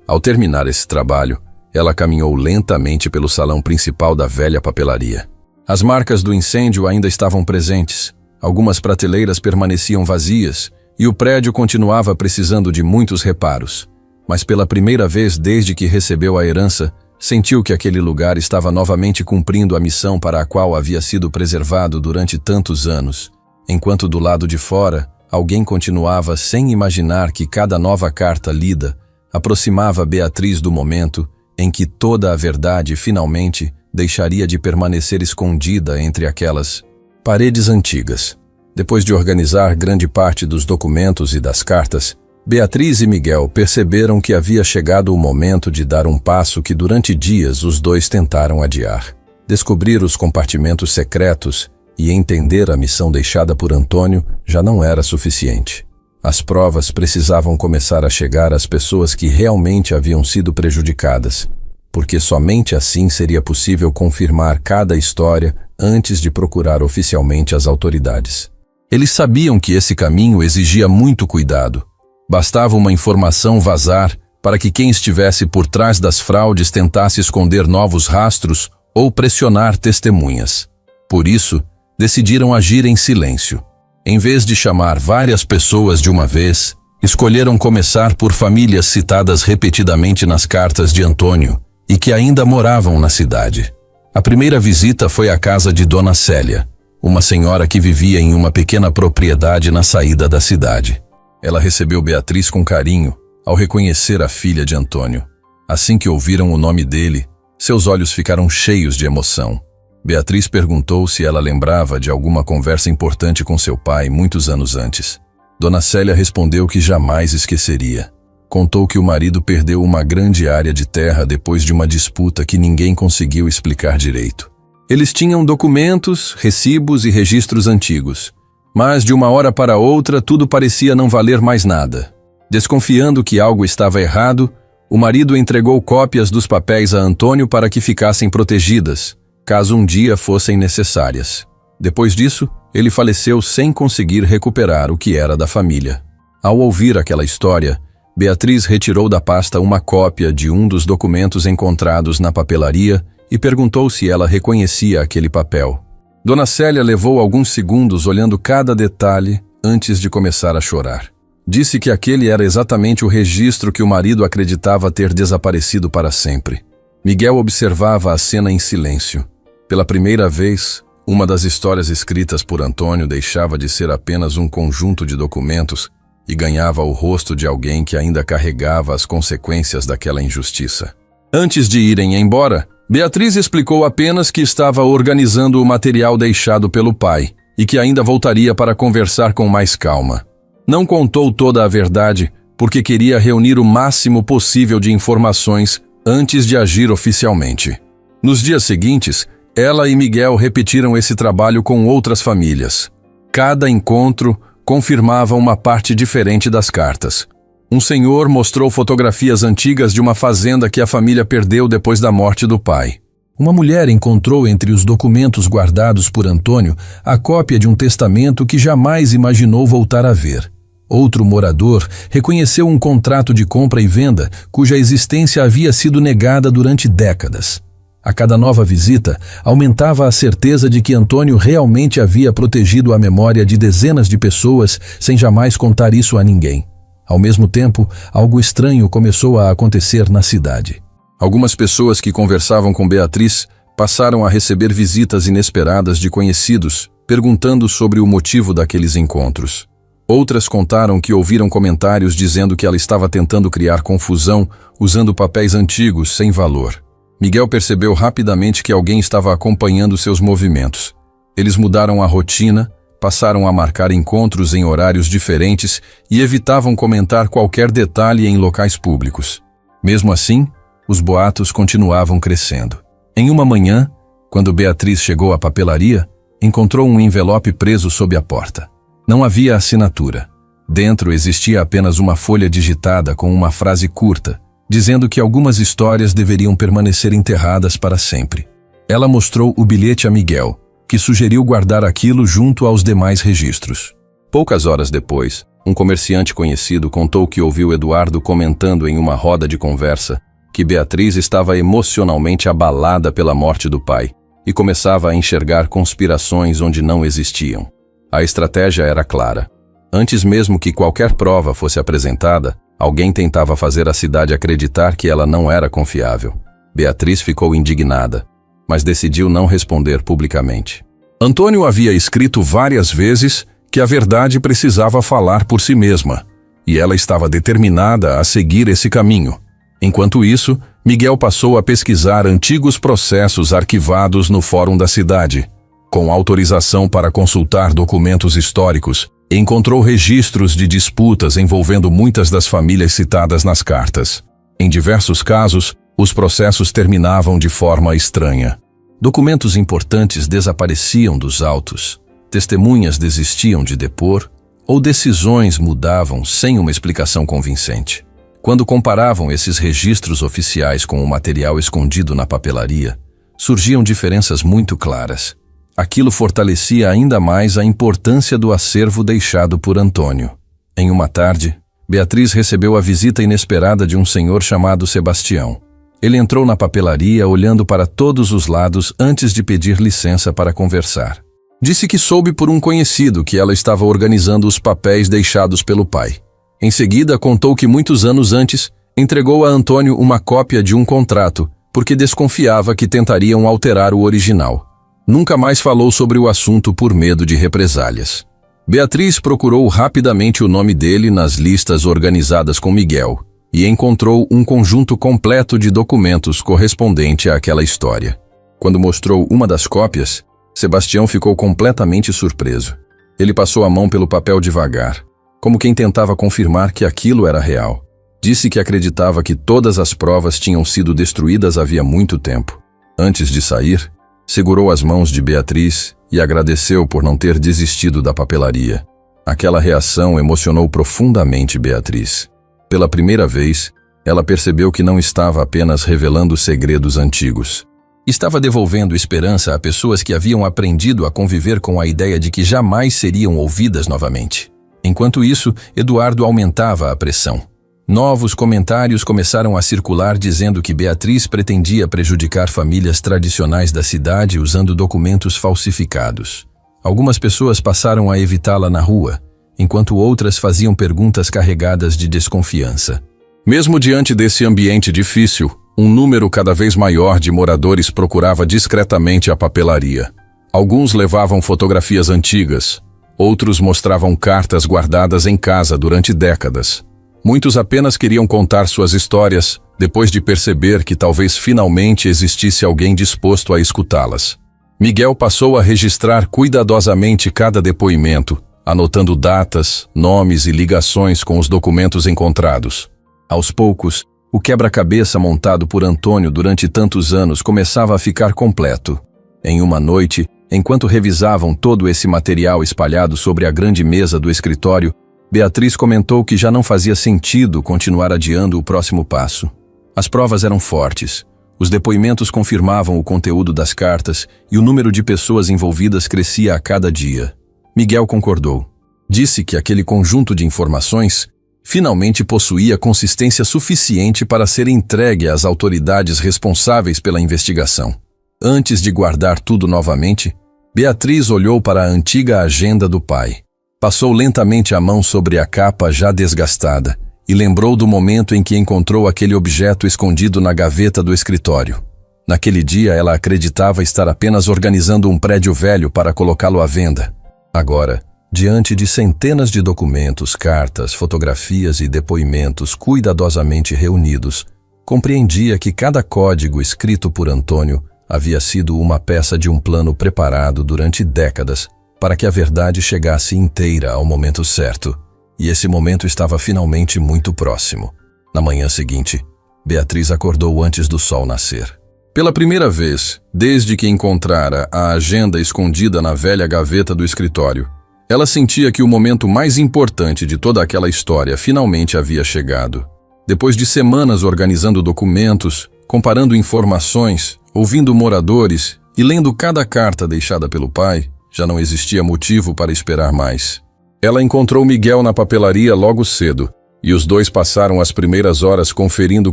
Ao terminar esse trabalho, ela caminhou lentamente pelo salão principal da velha papelaria. As marcas do incêndio ainda estavam presentes, algumas prateleiras permaneciam vazias e o prédio continuava precisando de muitos reparos. Mas pela primeira vez desde que recebeu a herança, sentiu que aquele lugar estava novamente cumprindo a missão para a qual havia sido preservado durante tantos anos, enquanto do lado de fora, alguém continuava sem imaginar que cada nova carta lida aproximava Beatriz do momento em que toda a verdade finalmente deixaria de permanecer escondida entre aquelas paredes antigas. Depois de organizar grande parte dos documentos e das cartas, Beatriz e Miguel perceberam que havia chegado o momento de dar um passo que durante dias os dois tentaram adiar. Descobrir os compartimentos secretos e entender a missão deixada por Antônio já não era suficiente. As provas precisavam começar a chegar às pessoas que realmente haviam sido prejudicadas, porque somente assim seria possível confirmar cada história antes de procurar oficialmente as autoridades. Eles sabiam que esse caminho exigia muito cuidado. Bastava uma informação vazar para que quem estivesse por trás das fraudes tentasse esconder novos rastros ou pressionar testemunhas. Por isso, decidiram agir em silêncio. Em vez de chamar várias pessoas de uma vez, escolheram começar por famílias citadas repetidamente nas cartas de Antônio e que ainda moravam na cidade. A primeira visita foi à casa de Dona Célia, uma senhora que vivia em uma pequena propriedade na saída da cidade. Ela recebeu Beatriz com carinho ao reconhecer a filha de Antônio. Assim que ouviram o nome dele, seus olhos ficaram cheios de emoção. Beatriz perguntou se ela lembrava de alguma conversa importante com seu pai muitos anos antes. Dona Célia respondeu que jamais esqueceria. Contou que o marido perdeu uma grande área de terra depois de uma disputa que ninguém conseguiu explicar direito. Eles tinham documentos, recibos e registros antigos, mas de uma hora para outra tudo parecia não valer mais nada. Desconfiando que algo estava errado, o marido entregou cópias dos papéis a Antônio para que ficassem protegidas, caso um dia fossem necessárias. Depois disso, ele faleceu sem conseguir recuperar o que era da família. Ao ouvir aquela história, Beatriz retirou da pasta uma cópia de um dos documentos encontrados na papelaria e perguntou se ela reconhecia aquele papel. Dona Célia levou alguns segundos olhando cada detalhe antes de começar a chorar. Disse que aquele era exatamente o registro que o marido acreditava ter desaparecido para sempre. Miguel observava a cena em silêncio. Pela primeira vez, uma das histórias escritas por Antônio deixava de ser apenas um conjunto de documentos e ganhava o rosto de alguém que ainda carregava as consequências daquela injustiça. Antes de irem embora, Beatriz explicou apenas que estava organizando o material deixado pelo pai e que ainda voltaria para conversar com mais calma. Não contou toda a verdade porque queria reunir o máximo possível de informações antes de agir oficialmente. Nos dias seguintes, ela e Miguel repetiram esse trabalho com outras famílias. Cada encontro confirmava uma parte diferente das cartas. Um senhor mostrou fotografias antigas de uma fazenda que a família perdeu depois da morte do pai. Uma mulher encontrou entre os documentos guardados por Antônio a cópia de um testamento que jamais imaginou voltar a ver. Outro morador reconheceu um contrato de compra e venda cuja existência havia sido negada durante décadas. A cada nova visita, aumentava a certeza de que Antônio realmente havia protegido a memória de dezenas de pessoas sem jamais contar isso a ninguém. Ao mesmo tempo, algo estranho começou a acontecer na cidade. Algumas pessoas que conversavam com Beatriz passaram a receber visitas inesperadas de conhecidos, perguntando sobre o motivo daqueles encontros. Outras contaram que ouviram comentários dizendo que ela estava tentando criar confusão usando papéis antigos sem valor. Miguel percebeu rapidamente que alguém estava acompanhando seus movimentos. Eles mudaram a rotina, passaram a marcar encontros em horários diferentes e evitavam comentar qualquer detalhe em locais públicos. Mesmo assim, os boatos continuavam crescendo. Em uma manhã, quando Beatriz chegou à papelaria, encontrou um envelope preso sob a porta. Não havia assinatura. Dentro existia apenas uma folha digitada com uma frase curta, dizendo que algumas histórias deveriam permanecer enterradas para sempre. Ela mostrou o bilhete a Miguel, que sugeriu guardar aquilo junto aos demais registros. Poucas horas depois, um comerciante conhecido contou que ouviu Eduardo comentando em uma roda de conversa que Beatriz estava emocionalmente abalada pela morte do pai e começava a enxergar conspirações onde não existiam. A estratégia era clara. Antes mesmo que qualquer prova fosse apresentada, alguém tentava fazer a cidade acreditar que ela não era confiável. Beatriz ficou indignada, mas decidiu não responder publicamente. Antônio havia escrito várias vezes que a verdade precisava falar por si mesma, e ela estava determinada a seguir esse caminho. Enquanto isso, Miguel passou a pesquisar antigos processos arquivados no Fórum da cidade. Com autorização para consultar documentos históricos, encontrou registros de disputas envolvendo muitas das famílias citadas nas cartas. Em diversos casos, os processos terminavam de forma estranha. Documentos importantes desapareciam dos autos, testemunhas desistiam de depor, ou decisões mudavam sem uma explicação convincente. Quando comparavam esses registros oficiais com o material escondido na papelaria, surgiam diferenças muito claras. Aquilo fortalecia ainda mais a importância do acervo deixado por Antônio. Em uma tarde, Beatriz recebeu a visita inesperada de um senhor chamado Sebastião. Ele entrou na papelaria olhando para todos os lados antes de pedir licença para conversar. Disse que soube por um conhecido que ela estava organizando os papéis deixados pelo pai. Em seguida, contou que muitos anos antes, entregou a Antônio uma cópia de um contrato, porque desconfiava que tentariam alterar o original. Nunca mais falou sobre o assunto por medo de represálias. Beatriz procurou rapidamente o nome dele nas listas organizadas com Miguel e encontrou um conjunto completo de documentos correspondente àquela história. Quando mostrou uma das cópias, Sebastião ficou completamente surpreso. Ele passou a mão pelo papel devagar, como quem tentava confirmar que aquilo era real. Disse que acreditava que todas as provas tinham sido destruídas havia muito tempo. Antes de sair, segurou as mãos de Beatriz e agradeceu por não ter desistido da papelaria. Aquela reação emocionou profundamente Beatriz. Pela primeira vez, ela percebeu que não estava apenas revelando segredos antigos. Estava devolvendo esperança a pessoas que haviam aprendido a conviver com a ideia de que jamais seriam ouvidas novamente. Enquanto isso, Eduardo aumentava a pressão. Novos comentários começaram a circular dizendo que Beatriz pretendia prejudicar famílias tradicionais da cidade usando documentos falsificados. Algumas pessoas passaram a evitá-la na rua, enquanto outras faziam perguntas carregadas de desconfiança. Mesmo diante desse ambiente difícil, um número cada vez maior de moradores procurava discretamente a papelaria. Alguns levavam fotografias antigas, outros mostravam cartas guardadas em casa durante décadas. Muitos apenas queriam contar suas histórias, depois de perceber que talvez finalmente existisse alguém disposto a escutá-las. Miguel passou a registrar cuidadosamente cada depoimento, anotando datas, nomes e ligações com os documentos encontrados. Aos poucos, o quebra-cabeça montado por Antônio durante tantos anos começava a ficar completo. Em uma noite, enquanto revisavam todo esse material espalhado sobre a grande mesa do escritório, Beatriz comentou que já não fazia sentido continuar adiando o próximo passo. As provas eram fortes. Os depoimentos confirmavam o conteúdo das cartas e o número de pessoas envolvidas crescia a cada dia. Miguel concordou. Disse que aquele conjunto de informações finalmente possuía consistência suficiente para ser entregue às autoridades responsáveis pela investigação. Antes de guardar tudo novamente, Beatriz olhou para a antiga agenda do pai. Passou lentamente a mão sobre a capa já desgastada e lembrou do momento em que encontrou aquele objeto escondido na gaveta do escritório. Naquele dia, ela acreditava estar apenas organizando um prédio velho para colocá-lo à venda. Agora, diante de centenas de documentos, cartas, fotografias e depoimentos cuidadosamente reunidos, compreendia que cada código escrito por Antônio havia sido uma peça de um plano preparado durante décadas para que a verdade chegasse inteira ao momento certo. E esse momento estava finalmente muito próximo. Na manhã seguinte, Beatriz acordou antes do sol nascer. Pela primeira vez, desde que encontrara a agenda escondida na velha gaveta do escritório, ela sentia que o momento mais importante de toda aquela história finalmente havia chegado. Depois de semanas organizando documentos, comparando informações, ouvindo moradores e lendo cada carta deixada pelo pai, já não existia motivo para esperar mais. Ela encontrou Miguel na papelaria logo cedo, e os dois passaram as primeiras horas conferindo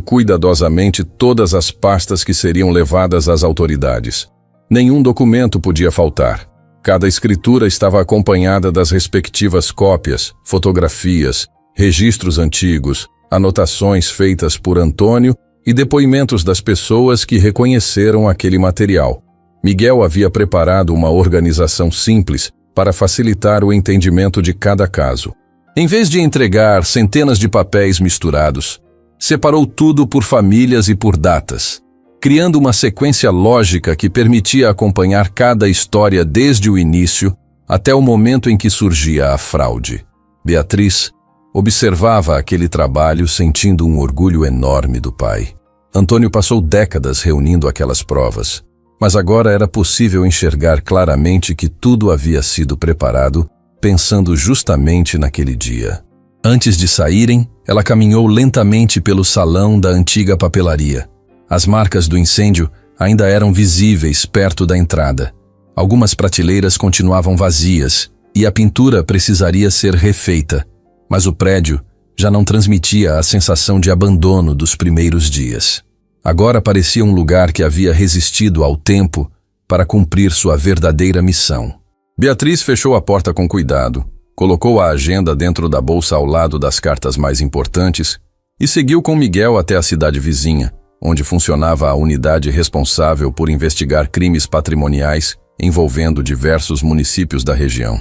cuidadosamente todas as pastas que seriam levadas às autoridades. Nenhum documento podia faltar. Cada escritura estava acompanhada das respectivas cópias, fotografias, registros antigos, anotações feitas por Antônio e depoimentos das pessoas que reconheceram aquele material. Miguel havia preparado uma organização simples para facilitar o entendimento de cada caso. Em vez de entregar centenas de papéis misturados, separou tudo por famílias e por datas, criando uma sequência lógica que permitia acompanhar cada história desde o início até o momento em que surgia a fraude. Beatriz observava aquele trabalho sentindo um orgulho enorme do pai. Antônio passou décadas reunindo aquelas provas, mas agora era possível enxergar claramente que tudo havia sido preparado pensando justamente naquele dia. Antes de saírem, ela caminhou lentamente pelo salão da antiga papelaria. As marcas do incêndio ainda eram visíveis perto da entrada, Algumas prateleiras continuavam vazias e a pintura precisaria ser refeita, mas o prédio já não transmitia a sensação de abandono dos primeiros dias. Agora parecia um lugar que havia resistido ao tempo para cumprir sua verdadeira missão. Beatriz fechou a porta com cuidado, colocou a agenda dentro da bolsa ao lado das cartas mais importantes e seguiu com Miguel até a cidade vizinha, onde funcionava a unidade responsável por investigar crimes patrimoniais envolvendo diversos municípios da região.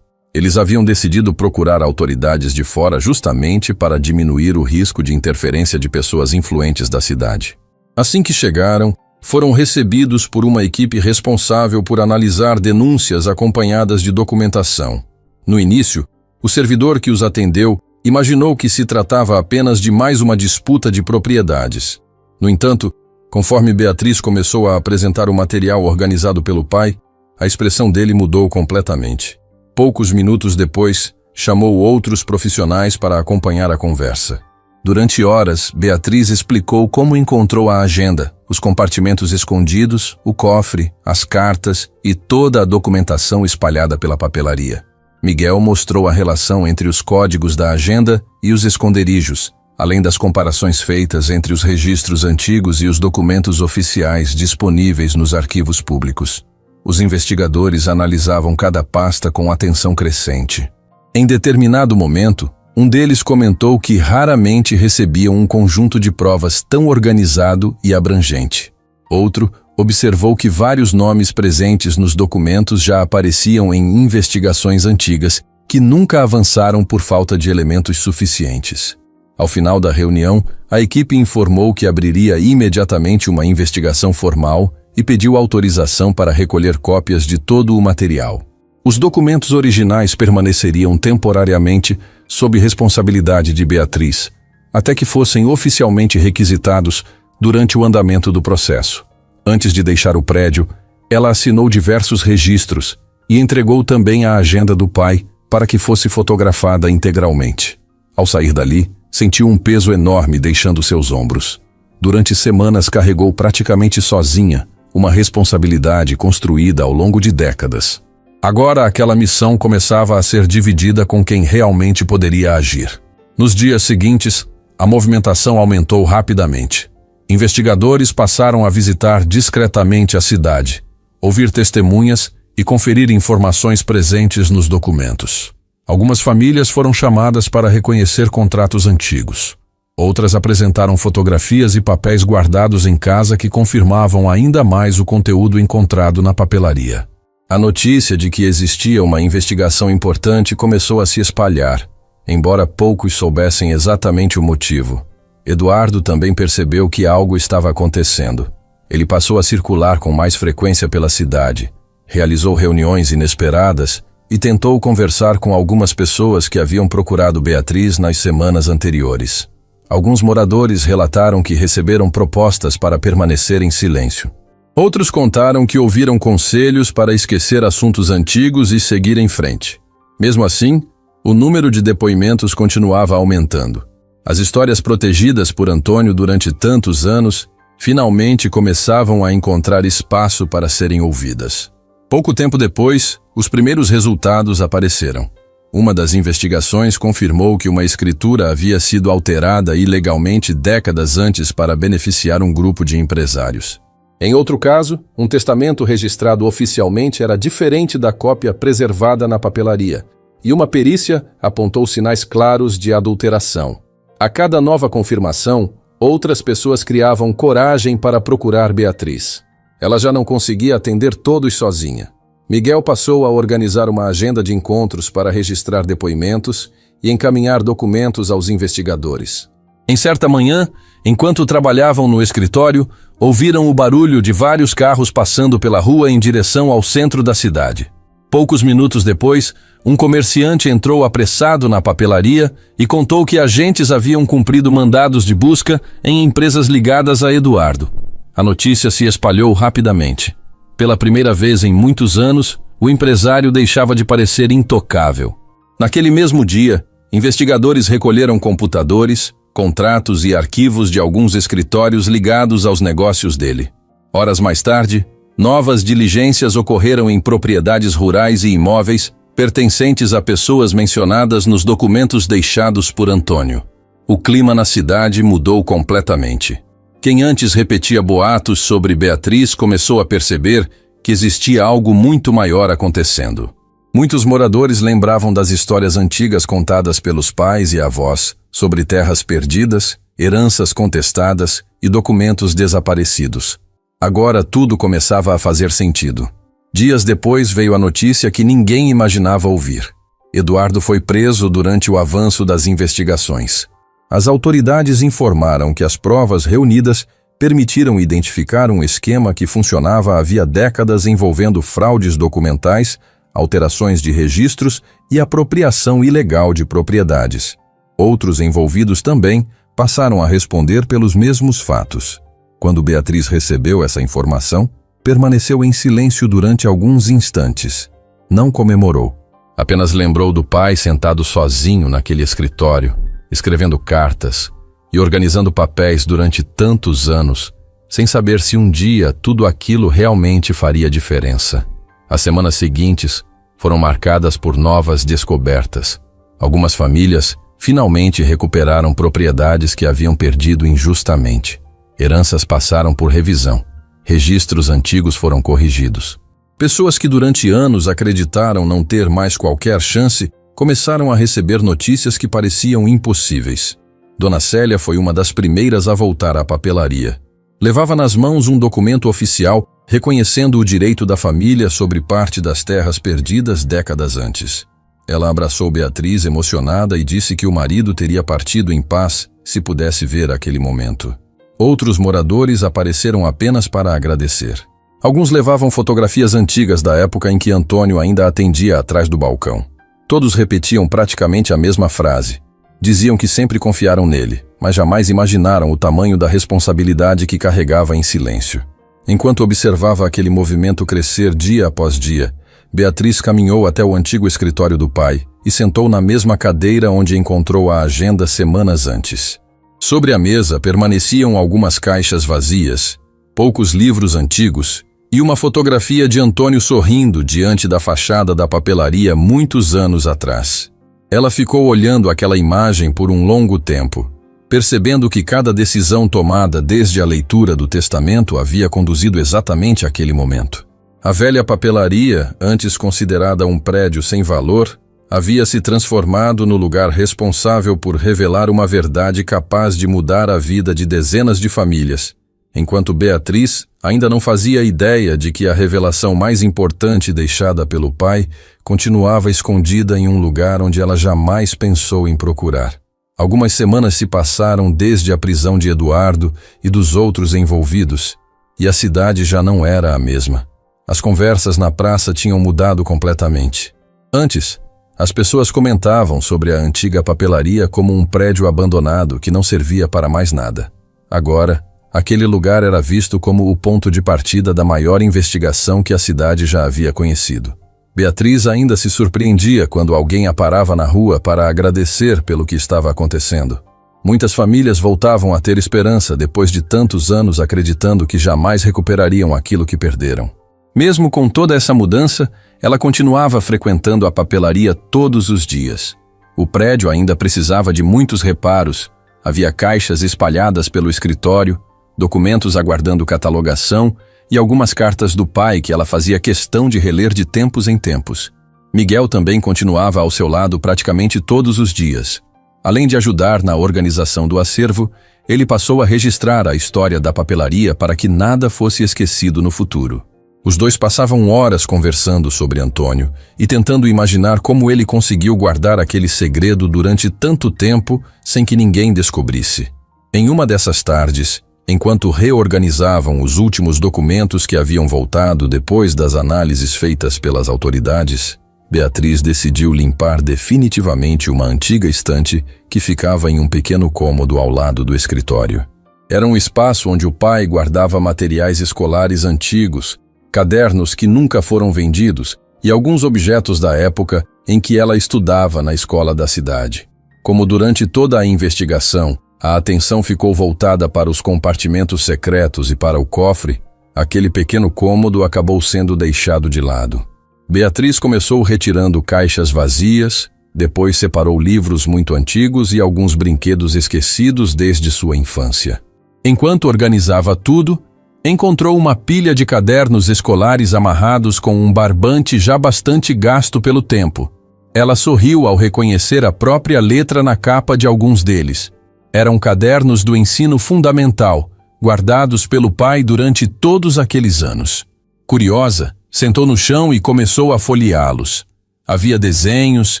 Eles haviam decidido procurar autoridades de fora justamente para diminuir o risco de interferência de pessoas influentes da cidade. Assim que chegaram, foram recebidos por uma equipe responsável por analisar denúncias acompanhadas de documentação. No início, o servidor que os atendeu imaginou que se tratava apenas de mais uma disputa de propriedades. No entanto, conforme Beatriz começou a apresentar o material organizado pelo pai, a expressão dele mudou completamente. Poucos minutos depois, chamou outros profissionais para acompanhar a conversa. Durante horas, Beatriz explicou como encontrou a agenda, os compartimentos escondidos, o cofre, as cartas e toda a documentação espalhada pela papelaria. Miguel mostrou a relação entre os códigos da agenda e os esconderijos, além das comparações feitas entre os registros antigos e os documentos oficiais disponíveis nos arquivos públicos. Os investigadores analisavam cada pasta com atenção crescente. Em determinado momento, um deles comentou que raramente recebiam um conjunto de provas tão organizado e abrangente. Outro observou que vários nomes presentes nos documentos já apareciam em investigações antigas que nunca avançaram por falta de elementos suficientes. Ao final da reunião, a equipe informou que abriria imediatamente uma investigação formal e pediu autorização para recolher cópias de todo o material. Os documentos originais permaneceriam temporariamente sob responsabilidade de Beatriz, até que fossem oficialmente requisitados durante o andamento do processo. Antes de deixar o prédio, ela assinou diversos registros e entregou também a agenda do pai para que fosse fotografada integralmente. Ao sair dali, sentiu um peso enorme deixando seus ombros. Durante semanas carregou praticamente sozinha uma responsabilidade construída ao longo de décadas. Agora aquela missão começava a ser dividida com quem realmente poderia agir. Nos dias seguintes, a movimentação aumentou rapidamente. Investigadores passaram a visitar discretamente a cidade, ouvir testemunhas e conferir informações presentes nos documentos. Algumas famílias foram chamadas para reconhecer contratos antigos. Outras apresentaram fotografias e papéis guardados em casa que confirmavam ainda mais o conteúdo encontrado na papelaria. A notícia de que existia uma investigação importante começou a se espalhar, embora poucos soubessem exatamente o motivo. Eduardo também percebeu que algo estava acontecendo. Ele passou a circular com mais frequência pela cidade, realizou reuniões inesperadas e tentou conversar com algumas pessoas que haviam procurado Beatriz nas semanas anteriores. Alguns moradores relataram que receberam propostas para permanecer em silêncio. Outros contaram que ouviram conselhos para esquecer assuntos antigos e seguir em frente. Mesmo assim, o número de depoimentos continuava aumentando. As histórias protegidas por Antônio durante tantos anos finalmente começavam a encontrar espaço para serem ouvidas. Pouco tempo depois, os primeiros resultados apareceram. Uma das investigações confirmou que uma escritura havia sido alterada ilegalmente décadas antes para beneficiar um grupo de empresários. Em outro caso, um testamento registrado oficialmente era diferente da cópia preservada na papelaria, e uma perícia apontou sinais claros de adulteração. A cada nova confirmação, outras pessoas criavam coragem para procurar Beatriz. Ela já não conseguia atender todos sozinha. Miguel passou a organizar uma agenda de encontros para registrar depoimentos e encaminhar documentos aos investigadores. Em certa manhã, enquanto trabalhavam no escritório, ouviram o barulho de vários carros passando pela rua em direção ao centro da cidade. Poucos minutos depois, um comerciante entrou apressado na papelaria e contou que agentes haviam cumprido mandados de busca em empresas ligadas a Eduardo. A notícia se espalhou rapidamente. Pela primeira vez em muitos anos, o empresário deixava de parecer intocável. Naquele mesmo dia, investigadores recolheram computadores, contratos e arquivos de alguns escritórios ligados aos negócios dele. Horas mais tarde, Novas diligências ocorreram em propriedades rurais e imóveis pertencentes a pessoas mencionadas nos documentos deixados por Antônio. O clima na cidade mudou completamente. Quem antes repetia boatos sobre Beatriz começou a perceber que existia algo muito maior acontecendo. Muitos moradores lembravam das histórias antigas contadas pelos pais e avós sobre terras perdidas, heranças contestadas e documentos desaparecidos. Agora tudo começava a fazer sentido. Dias depois veio a notícia que ninguém imaginava ouvir. Eduardo foi preso durante o avanço das investigações. As autoridades informaram que as provas reunidas permitiram identificar um esquema que funcionava havia décadas envolvendo fraudes documentais, alterações de registros e apropriação ilegal de propriedades. Outros envolvidos também passaram a responder pelos mesmos fatos. Quando Beatriz recebeu essa informação, permaneceu em silêncio durante alguns instantes. Não comemorou. Apenas lembrou do pai sentado sozinho naquele escritório, escrevendo cartas e organizando papéis durante tantos anos, sem saber se um dia tudo aquilo realmente faria diferença. As semanas seguintes foram marcadas por novas descobertas. Algumas famílias finalmente recuperaram propriedades que haviam perdido injustamente. Heranças passaram por revisão. Registros antigos foram corrigidos. Pessoas que durante anos acreditaram não ter mais qualquer chance começaram a receber notícias que pareciam impossíveis. Dona Célia foi uma das primeiras a voltar à papelaria. Levava nas mãos um documento oficial reconhecendo o direito da família sobre parte das terras perdidas décadas antes. Ela abraçou Beatriz emocionada e disse que o marido teria partido em paz se pudesse ver aquele momento. Outros moradores apareceram apenas para agradecer. Alguns levavam fotografias antigas da época em que Antônio ainda atendia atrás do balcão. Todos repetiam praticamente a mesma frase. Diziam que sempre confiaram nele, mas jamais imaginaram o tamanho da responsabilidade que carregava em silêncio. Enquanto observava aquele movimento crescer dia após dia, Beatriz caminhou até o antigo escritório do pai e sentou na mesma cadeira onde encontrou a agenda semanas antes. Sobre a mesa permaneciam algumas caixas vazias, poucos livros antigos e uma fotografia de Antônio sorrindo diante da fachada da papelaria muitos anos atrás. Ela ficou olhando aquela imagem por um longo tempo, percebendo que cada decisão tomada desde a leitura do testamento havia conduzido exatamente àquele momento. A velha papelaria, antes considerada um prédio sem valor, havia se transformado no lugar responsável por revelar uma verdade capaz de mudar a vida de dezenas de famílias, enquanto Beatriz ainda não fazia ideia de que a revelação mais importante deixada pelo pai continuava escondida em um lugar onde ela jamais pensou em procurar. Algumas semanas se passaram desde a prisão de Eduardo e dos outros envolvidos, e a cidade já não era a mesma. As conversas na praça tinham mudado completamente. Antes, as pessoas comentavam sobre a antiga papelaria como um prédio abandonado que não servia para mais nada. Agora, aquele lugar era visto como o ponto de partida da maior investigação que a cidade já havia conhecido. Beatriz ainda se surpreendia quando alguém a parava na rua para agradecer pelo que estava acontecendo. Muitas famílias voltavam a ter esperança depois de tantos anos acreditando que jamais recuperariam aquilo que perderam. Mesmo com toda essa mudança, ela continuava frequentando a papelaria todos os dias. O prédio ainda precisava de muitos reparos, havia caixas espalhadas pelo escritório, documentos aguardando catalogação e algumas cartas do pai que ela fazia questão de reler de tempos em tempos. Miguel também continuava ao seu lado praticamente todos os dias. Além de ajudar na organização do acervo, ele passou a registrar a história da papelaria para que nada fosse esquecido no futuro. Os dois passavam horas conversando sobre Antônio e tentando imaginar como ele conseguiu guardar aquele segredo durante tanto tempo sem que ninguém descobrisse. Em uma dessas tardes, enquanto reorganizavam os últimos documentos que haviam voltado depois das análises feitas pelas autoridades, Beatriz decidiu limpar definitivamente uma antiga estante que ficava em um pequeno cômodo ao lado do escritório. Era um espaço onde o pai guardava materiais escolares antigos, cadernos que nunca foram vendidos e alguns objetos da época em que ela estudava na escola da cidade. Como durante toda a investigação, a atenção ficou voltada para os compartimentos secretos e para o cofre, Aquele pequeno cômodo acabou sendo deixado de lado. Beatriz começou retirando caixas vazias, depois separou livros muito antigos e alguns brinquedos esquecidos desde sua infância. Enquanto organizava tudo, encontrou uma pilha de cadernos escolares amarrados com um barbante já bastante gasto pelo tempo. Ela sorriu ao reconhecer a própria letra na capa de alguns deles. Eram cadernos do ensino fundamental, guardados pelo pai durante todos aqueles anos. Curiosa, sentou no chão e começou a folheá-los. Havia desenhos,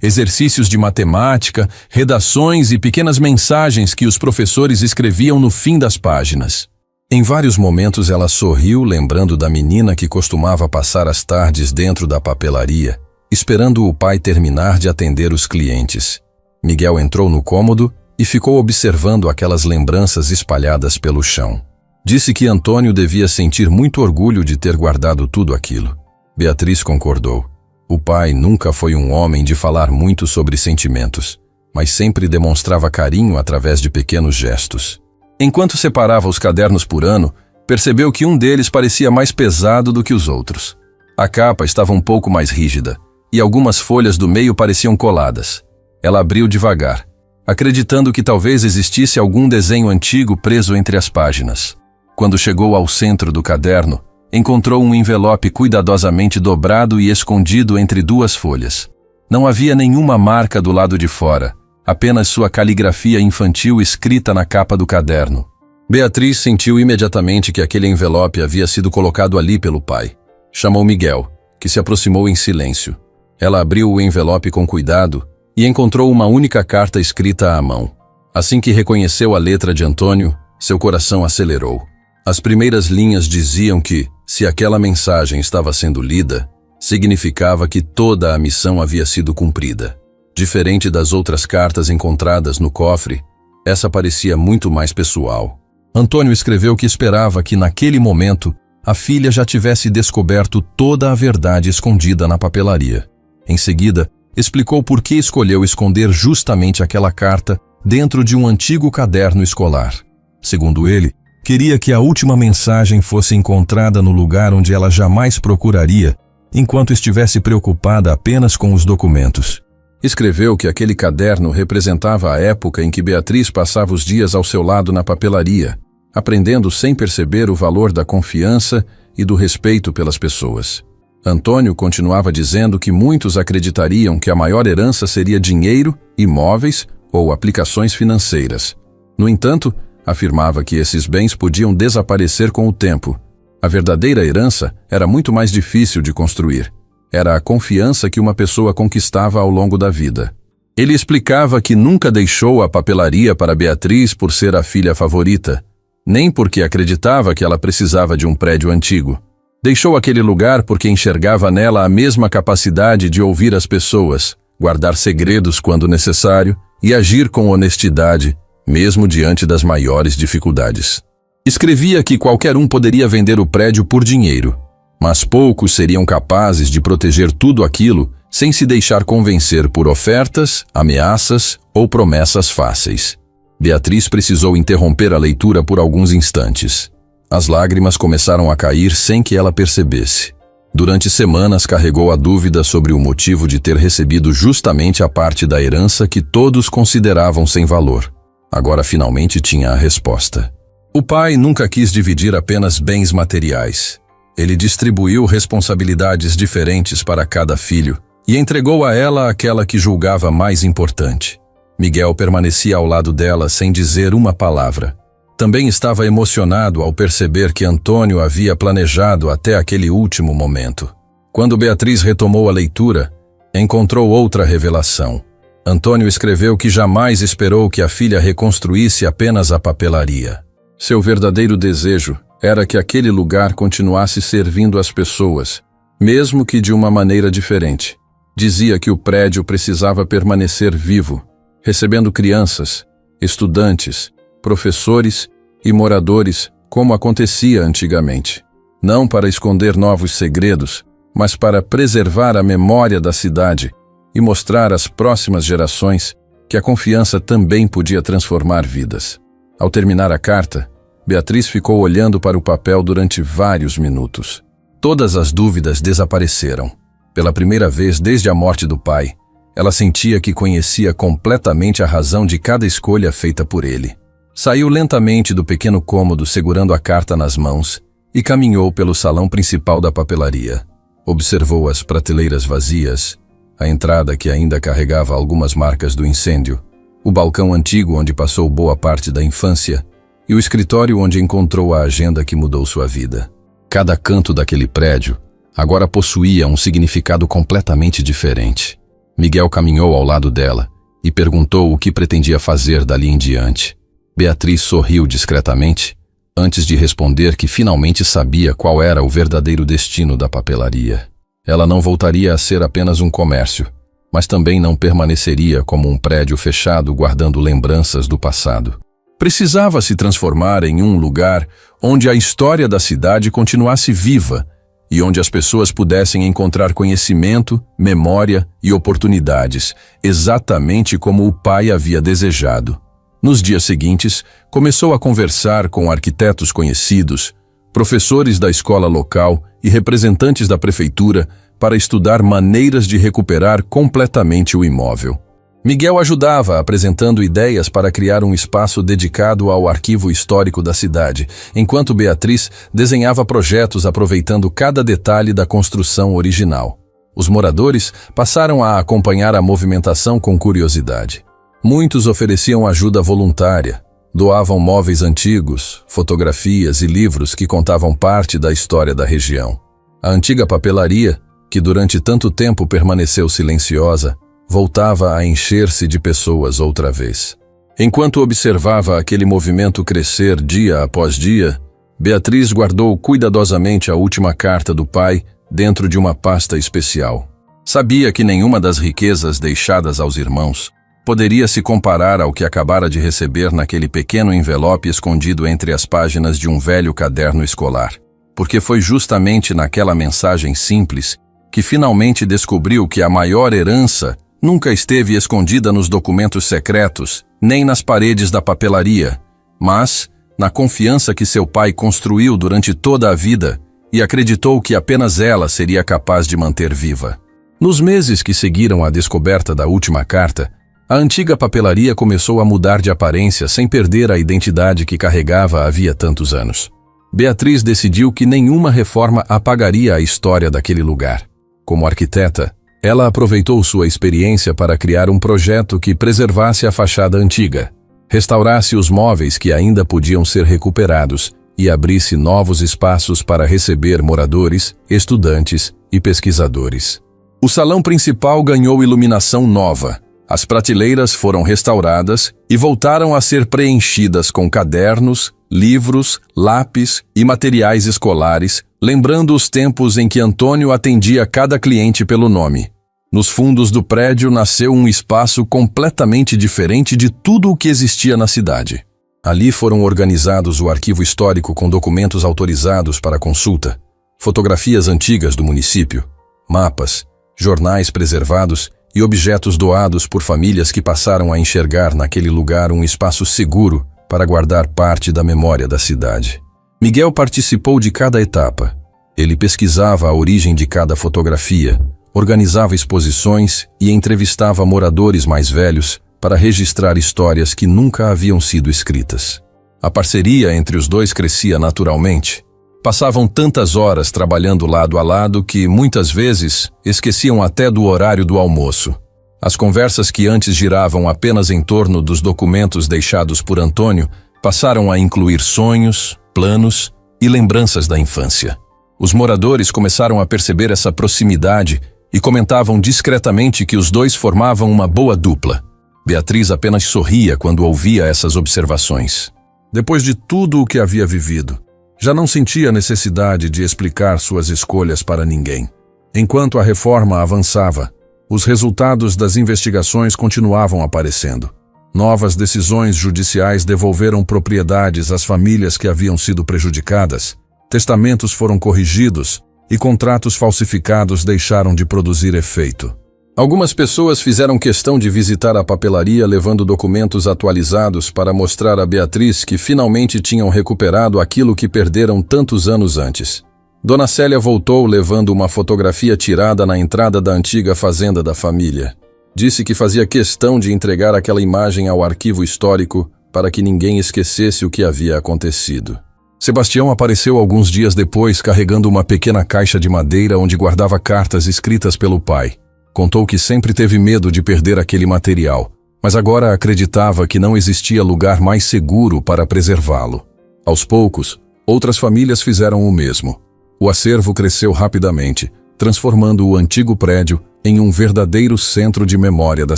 exercícios de matemática, redações e pequenas mensagens que os professores escreviam no fim das páginas. Em vários momentos ela sorriu, lembrando da menina que costumava passar as tardes dentro da papelaria, esperando o pai terminar de atender os clientes. Miguel entrou no cômodo e ficou observando aquelas lembranças espalhadas pelo chão. Disse que Antônio devia sentir muito orgulho de ter guardado tudo aquilo. Beatriz concordou. O pai nunca foi um homem de falar muito sobre sentimentos, mas sempre demonstrava carinho através de pequenos gestos. Enquanto separava os cadernos por ano, percebeu que um deles parecia mais pesado do que os outros. A capa estava um pouco mais rígida, e algumas folhas do meio pareciam coladas. Ela abriu devagar, acreditando que talvez existisse algum desenho antigo preso entre as páginas. Quando chegou ao centro do caderno, encontrou um envelope cuidadosamente dobrado e escondido entre duas folhas. Não havia nenhuma marca do lado de fora, apenas sua caligrafia infantil escrita na capa do caderno. Beatriz sentiu imediatamente que aquele envelope havia sido colocado ali pelo pai. Chamou Miguel, que se aproximou em silêncio. Ela abriu o envelope com cuidado e encontrou uma única carta escrita à mão. Assim que reconheceu a letra de Antônio, seu coração acelerou. As primeiras linhas diziam que, se aquela mensagem estava sendo lida, significava que toda a missão havia sido cumprida. Diferente das outras cartas encontradas no cofre, essa parecia muito mais pessoal. Antônio escreveu que esperava que, naquele momento, a filha já tivesse descoberto toda a verdade escondida na papelaria. Em seguida, explicou por que escolheu esconder justamente aquela carta dentro de um antigo caderno escolar. Segundo ele, queria que a última mensagem fosse encontrada no lugar onde ela jamais procuraria, enquanto estivesse preocupada apenas com os documentos. Escreveu que aquele caderno representava a época em que Beatriz passava os dias ao seu lado na papelaria, aprendendo sem perceber o valor da confiança e do respeito pelas pessoas. Antônio continuava dizendo que muitos acreditariam que a maior herança seria dinheiro, imóveis ou aplicações financeiras. No entanto, afirmava que esses bens podiam desaparecer com o tempo. A verdadeira herança era muito mais difícil de construir. Era a confiança que uma pessoa conquistava ao longo da vida. Ele explicava que nunca deixou a papelaria para Beatriz por ser a filha favorita, nem porque acreditava que ela precisava de um prédio antigo. Deixou aquele lugar porque enxergava nela a mesma capacidade de ouvir as pessoas, guardar segredos quando necessário e agir com honestidade, mesmo diante das maiores dificuldades. Escrevia que qualquer um poderia vender o prédio por dinheiro, mas poucos seriam capazes de proteger tudo aquilo sem se deixar convencer por ofertas, ameaças ou promessas fáceis. Beatriz precisou interromper a leitura por alguns instantes. As lágrimas começaram a cair sem que ela percebesse. Durante semanas carregou a dúvida sobre o motivo de ter recebido justamente a parte da herança que todos consideravam sem valor. Agora finalmente tinha a resposta. O pai nunca quis dividir apenas bens materiais. Ele distribuiu responsabilidades diferentes para cada filho e entregou a ela aquela que julgava mais importante. Miguel permanecia ao lado dela sem dizer uma palavra. Também estava emocionado ao perceber que Antônio havia planejado até aquele último momento. Quando Beatriz retomou a leitura, encontrou outra revelação. Antônio escreveu que jamais esperou que a filha reconstruísse apenas a papelaria. Seu verdadeiro desejo era que aquele lugar continuasse servindo as pessoas, mesmo que de uma maneira diferente. Dizia que o prédio precisava permanecer vivo, recebendo crianças, estudantes, professores e moradores, como acontecia antigamente. Não para esconder novos segredos, mas para preservar a memória da cidade e mostrar às próximas gerações que a confiança também podia transformar vidas. Ao terminar a carta, Beatriz ficou olhando para o papel durante vários minutos. Todas as dúvidas desapareceram. Pela primeira vez desde a morte do pai, ela sentia que conhecia completamente a razão de cada escolha feita por ele. Saiu lentamente do pequeno cômodo segurando a carta nas mãos e caminhou pelo salão principal da papelaria. Observou as prateleiras vazias, a entrada que ainda carregava algumas marcas do incêndio, o balcão antigo onde passou boa parte da infância e o escritório onde encontrou a agenda que mudou sua vida. Cada canto daquele prédio agora possuía um significado completamente diferente. Miguel caminhou ao lado dela e perguntou o que pretendia fazer dali em diante. Beatriz sorriu discretamente, antes de responder que finalmente sabia qual era o verdadeiro destino da papelaria. Ela não voltaria a ser apenas um comércio, mas também não permaneceria como um prédio fechado guardando lembranças do passado. Precisava se transformar em um lugar onde a história da cidade continuasse viva e onde as pessoas pudessem encontrar conhecimento, memória e oportunidades, exatamente como o pai havia desejado. Nos dias seguintes, começou a conversar com arquitetos conhecidos, professores da escola local e representantes da prefeitura para estudar maneiras de recuperar completamente o imóvel. Miguel ajudava apresentando ideias para criar um espaço dedicado ao arquivo histórico da cidade, enquanto Beatriz desenhava projetos aproveitando cada detalhe da construção original. Os moradores passaram a acompanhar a movimentação com curiosidade. Muitos ofereciam ajuda voluntária, doavam móveis antigos, fotografias e livros que contavam parte da história da região. A antiga papelaria, que durante tanto tempo permaneceu silenciosa, voltava a encher-se de pessoas outra vez. Enquanto observava aquele movimento crescer dia após dia, Beatriz guardou cuidadosamente a última carta do pai dentro de uma pasta especial. Sabia que nenhuma das riquezas deixadas aos irmãos poderia se comparar ao que acabara de receber naquele pequeno envelope escondido entre as páginas de um velho caderno escolar, porque foi justamente naquela mensagem simples que finalmente descobriu que a maior herança nunca esteve escondida nos documentos secretos, nem nas paredes da papelaria, mas na confiança que seu pai construiu durante toda a vida e acreditou que apenas ela seria capaz de manter viva. Nos meses que seguiram a descoberta da última carta, a antiga papelaria começou a mudar de aparência sem perder a identidade que carregava havia tantos anos. Beatriz decidiu que nenhuma reforma apagaria a história daquele lugar. Como arquiteta, ela aproveitou sua experiência para criar um projeto que preservasse a fachada antiga, restaurasse os móveis que ainda podiam ser recuperados e abrisse novos espaços para receber moradores, estudantes e pesquisadores. O salão principal ganhou iluminação nova, as prateleiras foram restauradas e voltaram a ser preenchidas com cadernos, livros, lápis e materiais escolares, lembrando os tempos em que Antônio atendia cada cliente pelo nome. Nos fundos do prédio nasceu um espaço completamente diferente de tudo o que existia na cidade. Ali foram organizados o arquivo histórico com documentos autorizados para consulta, fotografias antigas do município, mapas, jornais preservados e objetos doados por famílias que passaram a enxergar naquele lugar um espaço seguro para guardar parte da memória da cidade. Miguel participou de cada etapa. Ele pesquisava a origem de cada fotografia, organizava exposições e entrevistava moradores mais velhos para registrar histórias que nunca haviam sido escritas. A parceria entre os dois crescia naturalmente. Passavam tantas horas trabalhando lado a lado que, muitas vezes, esqueciam até do horário do almoço. As conversas que antes giravam apenas em torno dos documentos deixados por Antônio passaram a incluir sonhos, planos e lembranças da infância. Os moradores começaram a perceber essa proximidade e comentavam discretamente que os dois formavam uma boa dupla. Beatriz apenas sorria quando ouvia essas observações. Depois de tudo o que havia vivido, já não sentia necessidade de explicar suas escolhas para ninguém. Enquanto a reforma avançava, os resultados das investigações continuavam aparecendo. Novas decisões judiciais devolveram propriedades às famílias que haviam sido prejudicadas, testamentos foram corrigidos e contratos falsificados deixaram de produzir efeito. Algumas pessoas fizeram questão de visitar a papelaria levando documentos atualizados para mostrar a Beatriz que finalmente tinham recuperado aquilo que perderam tantos anos antes. Dona Célia voltou levando uma fotografia tirada na entrada da antiga fazenda da família. Disse que fazia questão de entregar aquela imagem ao arquivo histórico para que ninguém esquecesse o que havia acontecido. Sebastião apareceu alguns dias depois carregando uma pequena caixa de madeira onde guardava cartas escritas pelo pai. Contou que sempre teve medo de perder aquele material, mas agora acreditava que não existia lugar mais seguro para preservá-lo. Aos poucos, outras famílias fizeram o mesmo. O acervo cresceu rapidamente, transformando o antigo prédio em um verdadeiro centro de memória da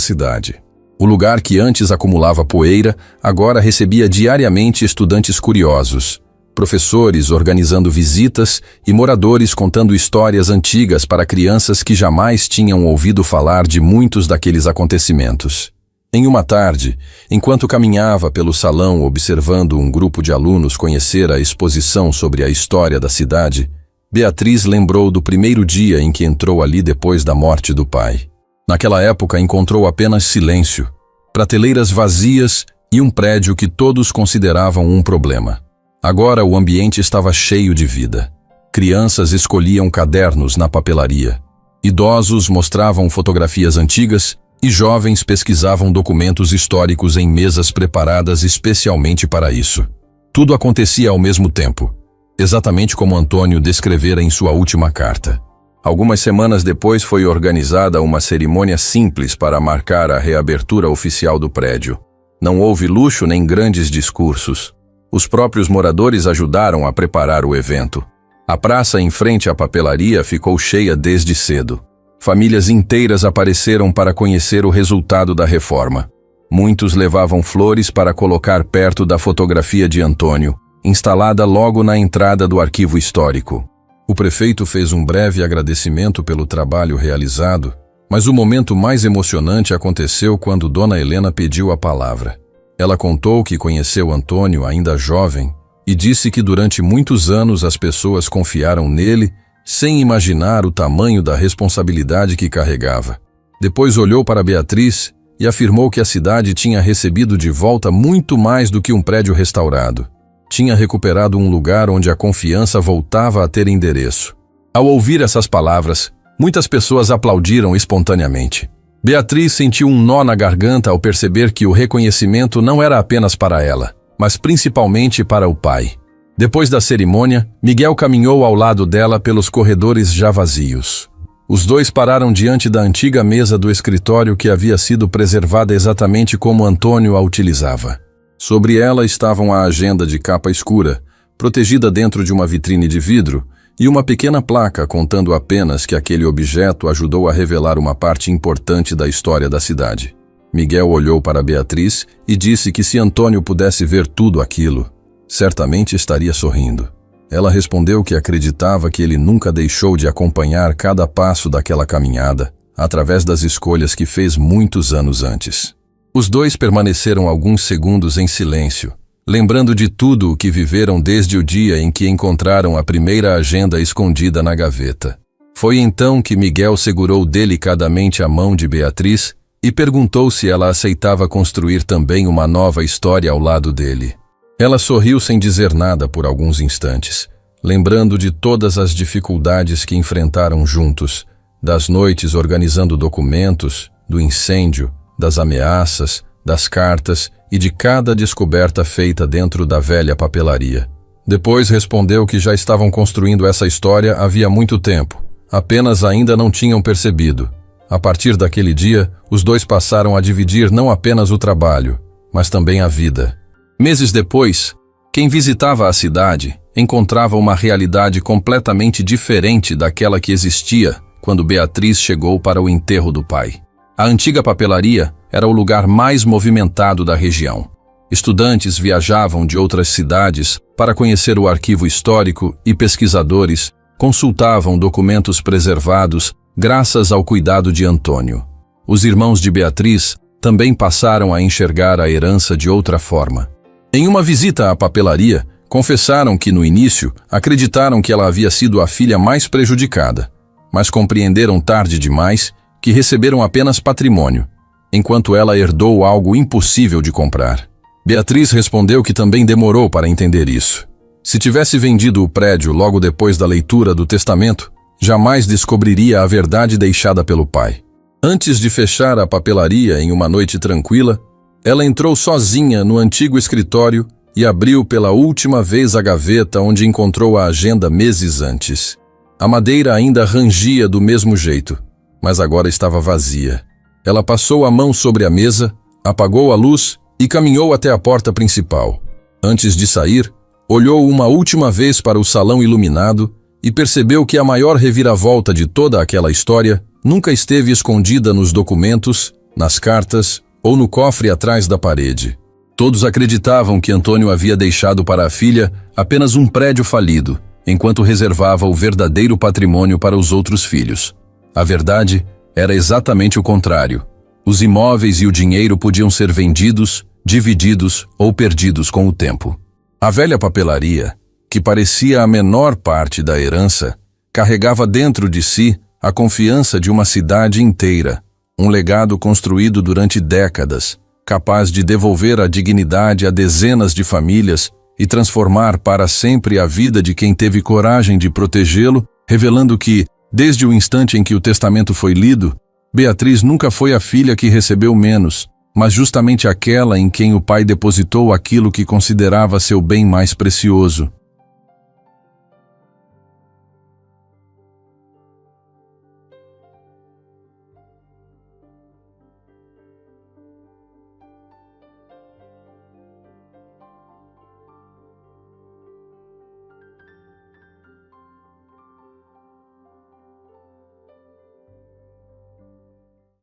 cidade. O lugar que antes acumulava poeira, agora recebia diariamente estudantes curiosos, professores organizando visitas e moradores contando histórias antigas para crianças que jamais tinham ouvido falar de muitos daqueles acontecimentos. Em uma tarde, enquanto caminhava pelo salão observando um grupo de alunos conhecer a exposição sobre a história da cidade, Beatriz lembrou do primeiro dia em que entrou ali depois da morte do pai. Naquela época encontrou apenas silêncio, prateleiras vazias e um prédio que todos consideravam um problema. Agora o ambiente estava cheio de vida. Crianças escolhiam cadernos na papelaria. Idosos mostravam fotografias antigas e jovens pesquisavam documentos históricos em mesas preparadas especialmente para isso. Tudo acontecia ao mesmo tempo, exatamente como Antônio descrevera em sua última carta. Algumas semanas depois foi organizada uma cerimônia simples para marcar a reabertura oficial do prédio. Não houve luxo nem grandes discursos. Os próprios moradores ajudaram a preparar o evento. A praça em frente à papelaria ficou cheia desde cedo. Famílias inteiras apareceram para conhecer o resultado da reforma. Muitos levavam flores para colocar perto da fotografia de Antônio, instalada logo na entrada do arquivo histórico. O prefeito fez um breve agradecimento pelo trabalho realizado, mas o momento mais emocionante aconteceu quando Dona Helena pediu a palavra. Ela contou que conheceu Antônio ainda jovem e disse que durante muitos anos as pessoas confiaram nele sem imaginar o tamanho da responsabilidade que carregava. Depois olhou para Beatriz e afirmou que a cidade tinha recebido de volta muito mais do que um prédio restaurado. Tinha recuperado um lugar onde a confiança voltava a ter endereço. Ao ouvir essas palavras, muitas pessoas aplaudiram espontaneamente. Beatriz sentiu um nó na garganta ao perceber que o reconhecimento não era apenas para ela, mas principalmente para o pai. Depois da cerimônia, Miguel caminhou ao lado dela pelos corredores já vazios. Os dois pararam diante da antiga mesa do escritório que havia sido preservada exatamente como Antônio a utilizava. Sobre ela estavam a agenda de capa escura, protegida dentro de uma vitrine de vidro, e uma pequena placa contando apenas que aquele objeto ajudou a revelar uma parte importante da história da cidade. Miguel olhou para Beatriz e disse que se Antônio pudesse ver tudo aquilo, certamente estaria sorrindo. Ela respondeu que acreditava que ele nunca deixou de acompanhar cada passo daquela caminhada, através das escolhas que fez muitos anos antes. Os dois permaneceram alguns segundos em silêncio, lembrando de tudo o que viveram desde o dia em que encontraram a primeira agenda escondida na gaveta. Foi então que Miguel segurou delicadamente a mão de Beatriz e perguntou se ela aceitava construir também uma nova história ao lado dele. Ela sorriu sem dizer nada por alguns instantes, lembrando de todas as dificuldades que enfrentaram juntos, das noites organizando documentos, do incêndio, das ameaças, das cartas e de cada descoberta feita dentro da velha papelaria. Depois respondeu que já estavam construindo essa história havia muito tempo, apenas ainda não tinham percebido. A partir daquele dia, os dois passaram a dividir não apenas o trabalho, mas também a vida. Meses depois, quem visitava a cidade encontrava uma realidade completamente diferente daquela que existia quando Beatriz chegou para o enterro do pai. A antiga papelaria era o lugar mais movimentado da região. Estudantes viajavam de outras cidades para conhecer o arquivo histórico e pesquisadores consultavam documentos preservados graças ao cuidado de Antônio. Os irmãos de Beatriz também passaram a enxergar a herança de outra forma. Em uma visita à papelaria, confessaram que no início acreditaram que ela havia sido a filha mais prejudicada, mas compreenderam tarde demais que receberam apenas patrimônio, enquanto ela herdou algo impossível de comprar. Beatriz respondeu que também demorou para entender isso. Se tivesse vendido o prédio logo depois da leitura do testamento, jamais descobriria a verdade deixada pelo pai. Antes de fechar a papelaria em uma noite tranquila, ela entrou sozinha no antigo escritório e abriu pela última vez a gaveta onde encontrou a agenda meses antes. A madeira ainda rangia do mesmo jeito, mas agora estava vazia. Ela passou a mão sobre a mesa, apagou a luz e caminhou até a porta principal. Antes de sair, olhou uma última vez para o salão iluminado e percebeu que a maior reviravolta de toda aquela história nunca esteve escondida nos documentos, nas cartas ou no cofre atrás da parede. Todos acreditavam que Antônio havia deixado para a filha apenas um prédio falido, enquanto reservava o verdadeiro patrimônio para os outros filhos. A verdade era exatamente o contrário. Os imóveis e o dinheiro podiam ser vendidos, divididos ou perdidos com o tempo. A velha papelaria, que parecia a menor parte da herança, carregava dentro de si a confiança de uma cidade inteira, um legado construído durante décadas, capaz de devolver a dignidade a dezenas de famílias e transformar para sempre a vida de quem teve coragem de protegê-lo, revelando que, desde o instante em que o testamento foi lido, Beatriz nunca foi a filha que recebeu menos, mas justamente aquela em quem o pai depositou aquilo que considerava seu bem mais precioso.